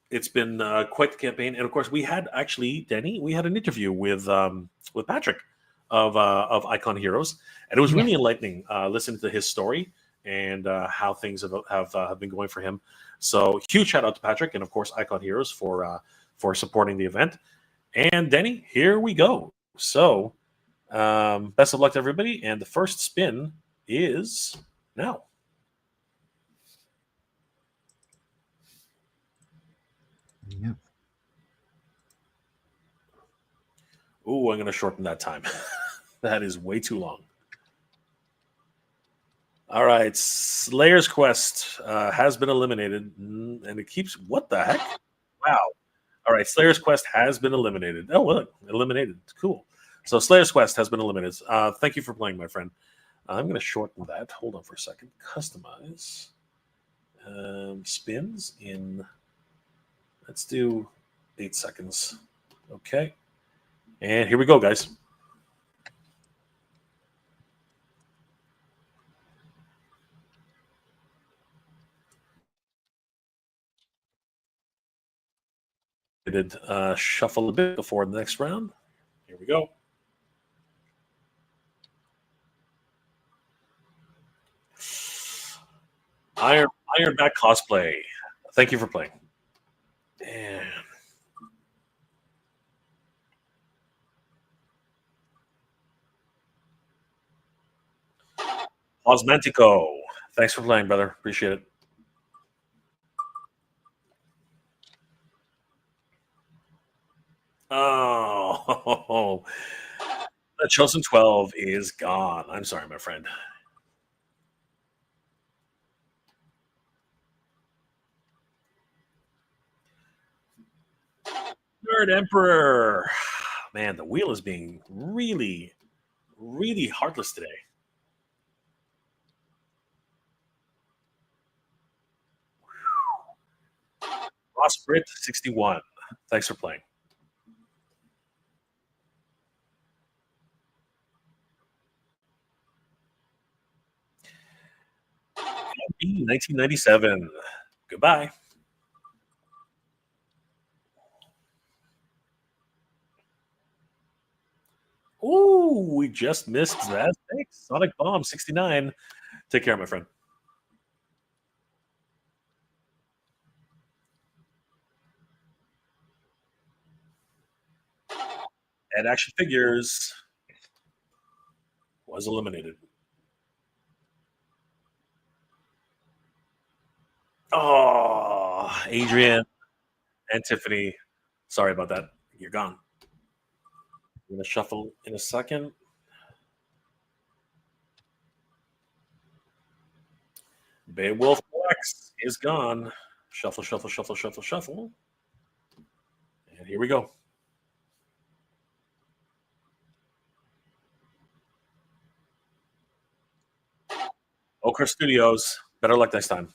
It's been quite the campaign. And, of course, we had actually, Denny, we had an interview with Patrick of Icon Heroes. And it was really enlightening listening to his story and how things have been going for him. So huge shout out to Patrick and, of course, Icon Heroes for supporting the event. And, Denny, here we go. So best of luck to everybody. And the first spin is now. Yeah. Ooh, I'm going to shorten that time. That is way too long. All right, Slayer's Quest has been eliminated, and it keeps... What the heck? Wow. All right, Slayer's Quest has been eliminated. Oh, look, eliminated. Cool. So Slayer's Quest has been eliminated. Thank you for playing, my friend. I'm going to shorten that. Hold on for a second. Customize. Spins in... Let's do 8 seconds. Okay. And here we go, guys. I did shuffle a bit before the next round. Here we go. Ironback Cosplay. Thank you for playing. And Osmantico. Thanks for playing, brother. Appreciate it. Oh, the Chosen 12 is gone. I'm sorry, my friend. Nerd Emperor. Man, the wheel is being really, really heartless today. Ross Britt, 61. Thanks for playing. 1997. Goodbye. Ooh, we just missed that. Thanks. Sonic Bomb, 69. Take care, my friend. And Action Figures was eliminated. Oh, Adrian and Tiffany. Sorry about that. You're gone. I'm going to shuffle in a second. Beowulf X is gone. Shuffle, shuffle, shuffle, shuffle, shuffle. And here we go. Okra Studios. Better luck next time.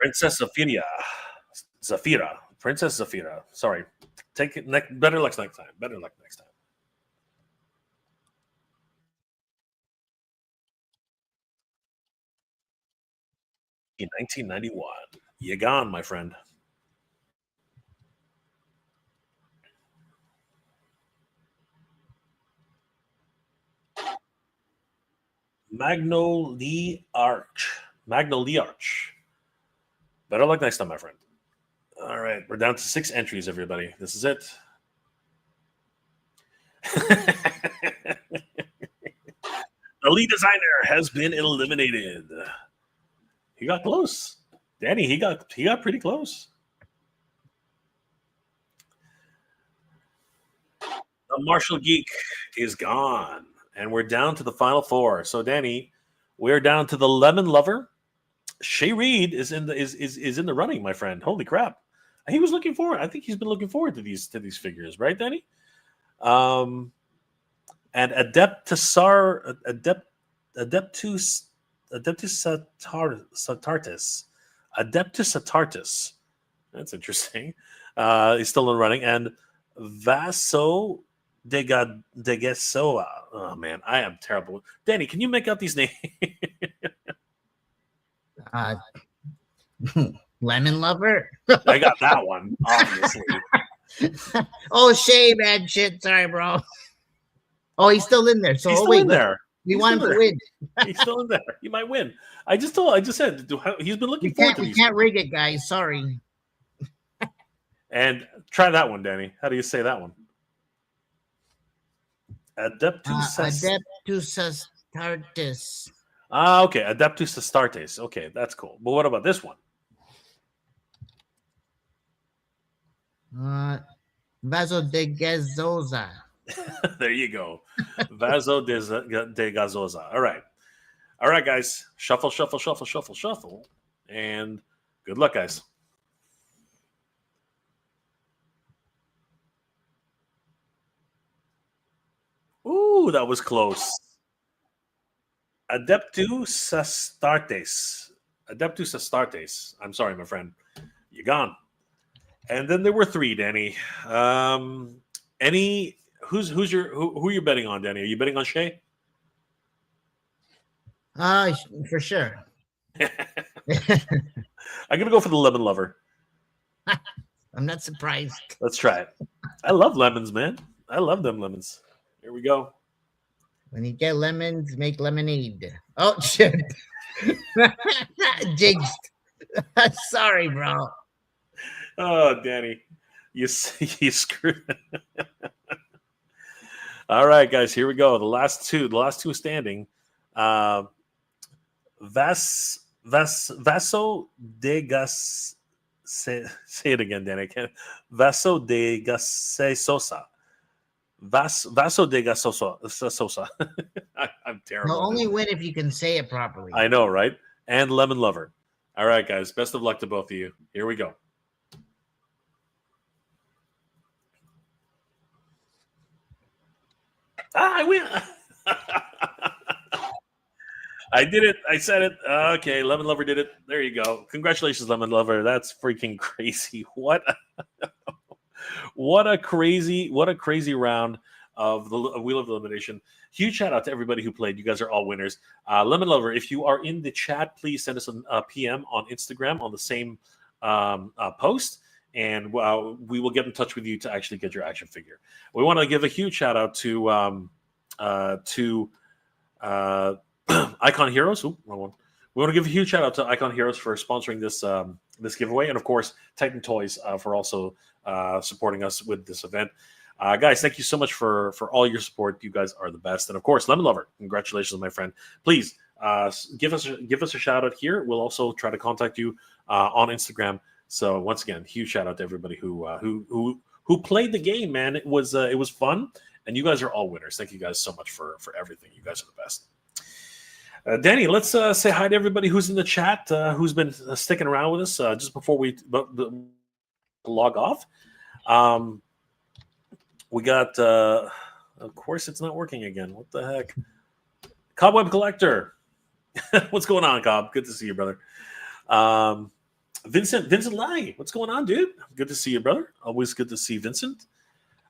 Princess Zafira. Zafira. Princess Zafira. Sorry. Take it better luck next time. Better luck next time. In 1991. You gone, my friend. Magnolia Arch. Magnolia Arch. Better luck next time, my friend. All right, we're down to 6 entries, everybody. This is it. The lead designer has been eliminated. He got close. Danny, he got pretty close. The Martial Geek is gone. And we're down to the final 4. So, Danny, we're down to the Lemon Lover. Shay Reed is in the running, my friend. Holy crap! He was looking forward. I think he's been looking forward to these figures, right, Danny? And Adeptus Satartis. That's interesting. He's still in running. And Vaso Degesoa. Oh man, I am terrible. Danny, can you make out these names? Lemon Lover. I got that one, obviously. Oh, Shay, man, shit. Sorry, bro. Oh, he's still in there. So He's still in there. We want him to win. He's still in there. He might win. I just said he's been looking forward to these. We can't rig it, guys. Sorry. And try that one, Danny. How do you say that one? Adeptus Astartes. Okay. Adeptus Astartes. Okay, that's cool. But what about this one? Vaso de Gazosa. There you go. Vaso de Gazosa. All right, guys. Shuffle, shuffle, shuffle, shuffle, shuffle, and good luck, guys. Ooh, that was close. Adeptus Astartes. Adeptus Astartes. I'm sorry, my friend. You're gone. And then there were 3, Danny. Who are you betting on, Danny? Are you betting on Shay? For sure. I'm gonna go for the Lemon Lover. I'm not surprised. Let's try it. I love lemons, man. I love them lemons. Here we go. When you get lemons, make lemonade. Oh shit. Jinxed. Sorry, bro. Oh, Danny, you screwed. All right, guys, here we go. The last two standing. Vaso de Gas. Say it again, Danny. I can't. Vaso de Gasesosa. Vaso de Gasosa. I'm terrible. You'll only win if you can say it properly. I know, right? And Lemon Lover. All right, guys. Best of luck to both of you. Here we go. I win. I did it. I said it. Okay, Lemon Lover did it. There you go. Congratulations, Lemon Lover. That's freaking crazy. What a crazy round of the Wheel of Elimination. Huge shout out to everybody who played. You guys are all winners. Lemon Lover, if you are in the chat, please send us a PM on Instagram on the same post, and we will get in touch with you to actually get your action figure. We want to give a huge shout out to Icon Heroes. Ooh, wrong one. We want to give a huge shout out to Icon Heroes for sponsoring this giveaway, and of course Titan Toys for also supporting us with this event. Guys, thank you so much for all your support. You guys are the best, and of course, Lemon Lover, congratulations, my friend. Please give us a shout out here. We'll also try to contact you on Instagram. So once again, huge shout out to everybody who played the game. Man, it was fun, and you guys are all winners. Thank you guys so much for everything. You guys are the best. Danny, let's say hi to everybody who's in the chat, who's been sticking around with us just before we log off. We got, of course, it's not working again. What the heck? Cobweb Collector. What's going on, Cobb? Good to see you, brother. Vincent Lai, what's going on, dude? Good to see you, brother. Always good to see Vincent.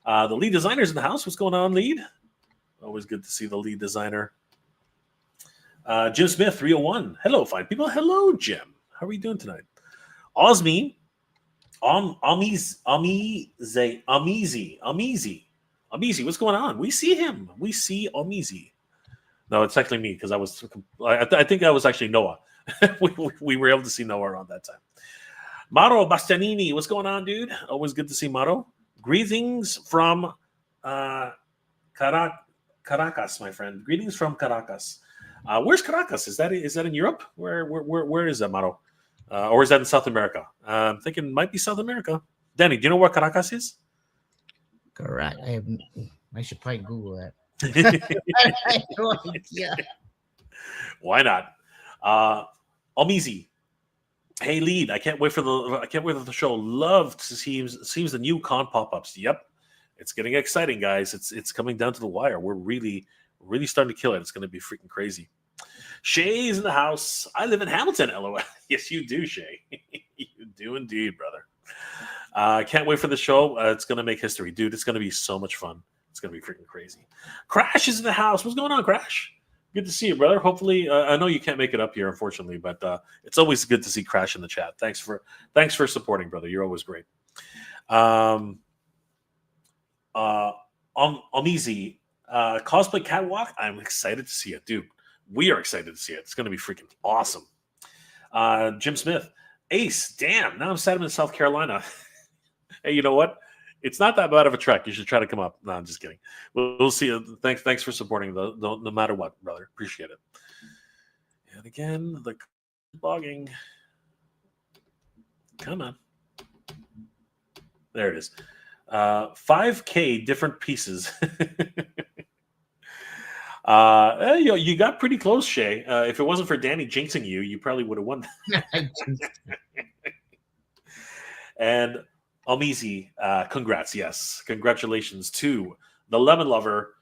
The lead designer's in the house. What's going on, lead? Always good to see the lead designer. Jim Smith, 301. Hello, fine people. Hello, Jim. How are you doing tonight? Osmi, Amizi, what's going on? We see him. We see Amizi. No, it's actually me because I think that was actually Noah. we were able to see Noah around that time. Maro Bastianini, what's going on, dude? Always good to see Maro. Greetings from Caracas, my friend. Greetings from Caracas. Where's Caracas? Is that in Europe? Where is that, Maro? Or is that in South America? I'm thinking it might be South America. Danny, do you know where Caracas is? Correct. I should probably Google that. I have no idea. Why not? Almizi. Hey, lead. I can't wait for the show. Love to see the new con pop-ups. Yep. It's getting exciting, guys. It's coming down to the wire. We're really starting to kill it. It's going to be freaking crazy. Shay's in the house. I live in Hamilton, LOL. Yes, you do, Shay. You do indeed, brother. Can't wait for the show. It's going to make history. Dude, it's going to be so much fun. It's going to be freaking crazy. Crash is in the house. What's going on, Crash? Good to see you, brother. Hopefully, I know you can't make it up here, unfortunately, but it's always good to see Crash in the chat. Thanks for supporting, brother. You're always great. Amizi, cosplay catwalk. I'm excited to see it, dude. We are excited to see it. It's going to be freaking awesome. Jim Smith, Ace. Damn, now I'm sad I'm in South Carolina. Hey, you know what? It's not that bad of a trek. You should try to come up. No, I'm just kidding. We'll see you. Thanks for supporting no matter what, brother. Appreciate it. And again, the blogging. Come on. There it is. 5K different pieces. You got pretty close, Shay. If it wasn't for Danny jinxing you, you probably would have won. And Almizi, congrats. Yes, congratulations to the Lemon Lover.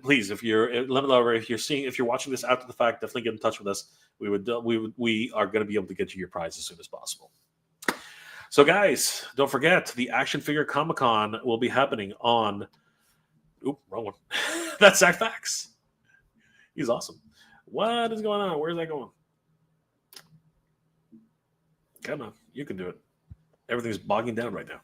Please, if you're Lemon Lover, if you're watching this after the fact, definitely get in touch with us. We are going to be able to get you your prize as soon as possible. So, guys, don't forget the Action Figure Comic-Con will be happening on. Oop, wrong one. That's Zach Fax. He's awesome. What is going on? Where's that going? Come on, you can do it. Everything's bogging down right now.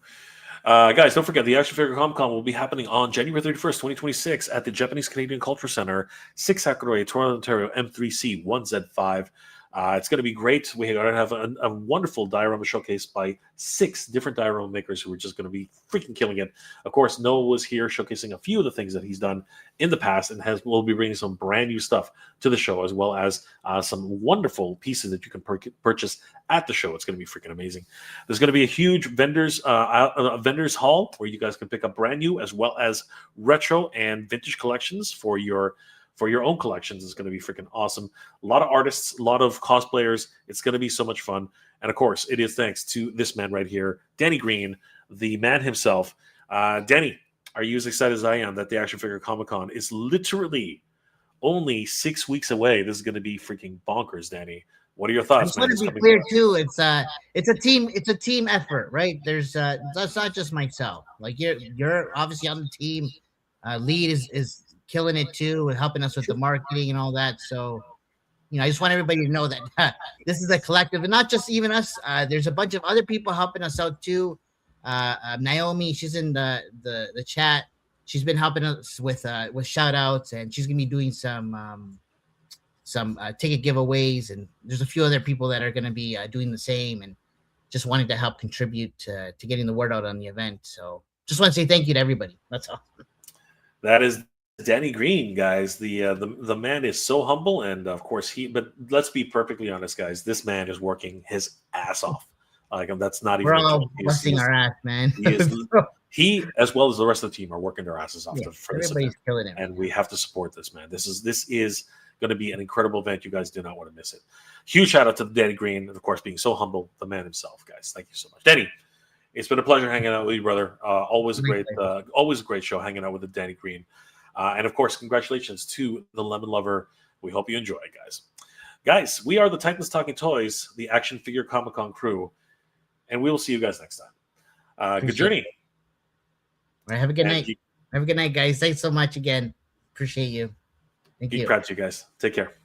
Guys, don't forget the Action Figure Comic-Con will be happening on January 31st, 2026 at the Japanese Canadian Culture Center, 6 Hackett Way, Toronto, Ontario, M3C 1Z5. It's going to be great. We're going to have a wonderful diorama showcase by 6 different diorama makers who are just going to be freaking killing it. Of course, Noah was here showcasing a few of the things that he's done in the past and will be bringing some brand new stuff to the show, as well as some wonderful pieces that you can purchase at the show. It's going to be freaking amazing. There's going to be a huge vendors hall where you guys can pick up brand new as well as retro and vintage collections for your own collections. Is going to be freaking awesome. A lot of artists, a lot of cosplayers. It's going to be so much fun. And of course, it is thanks to this man right here, Danny Green, the man himself. Danny, are you as excited as I am that the Action Figure Comic-Con is literally only 6 weeks away? This is going to be freaking bonkers, Danny. What are your thoughts? I just want to be clear too. It's a team effort, right? That's not just myself. Like you're obviously on the team. Lead is killing it too and helping us with the marketing and all that. So, I just want everybody to know that this is a collective and not just even us. There's a bunch of other people helping us out too. Naomi, she's in the chat. She's been helping us with shout outs, and she's gonna be doing some ticket giveaways, and there's a few other people that are gonna be doing the same and just wanting to help contribute to getting the word out on the event. So just want to say thank you to everybody. That's all. That is Danny Green, guys. The man is so humble, and of course but let's be perfectly honest, guys. This man is working his ass off. Like that's not even. We're all busting our ass, man. He, as well as the rest of the team, are working their asses off for this event, killing it, and we have to support this man. This is going to be an incredible event. You guys do not want to miss it. Huge shout out to Danny Green, and of course, being so humble, the man himself, guys. Thank you so much, Danny. It's been a pleasure hanging out with you, brother. Always a great show hanging out with the Danny Green. And of course, congratulations to the Lemon Lover. We hope you enjoy it, guys. Guys, we are the Titans Talking Toys, the Action Figure Comic Con crew, and we will see you guys next time. Good journey. All right, have a good night. Geek, Have a good night, guys. Thanks so much again. Appreciate you. Thank geek you. proud to you guys. Take care.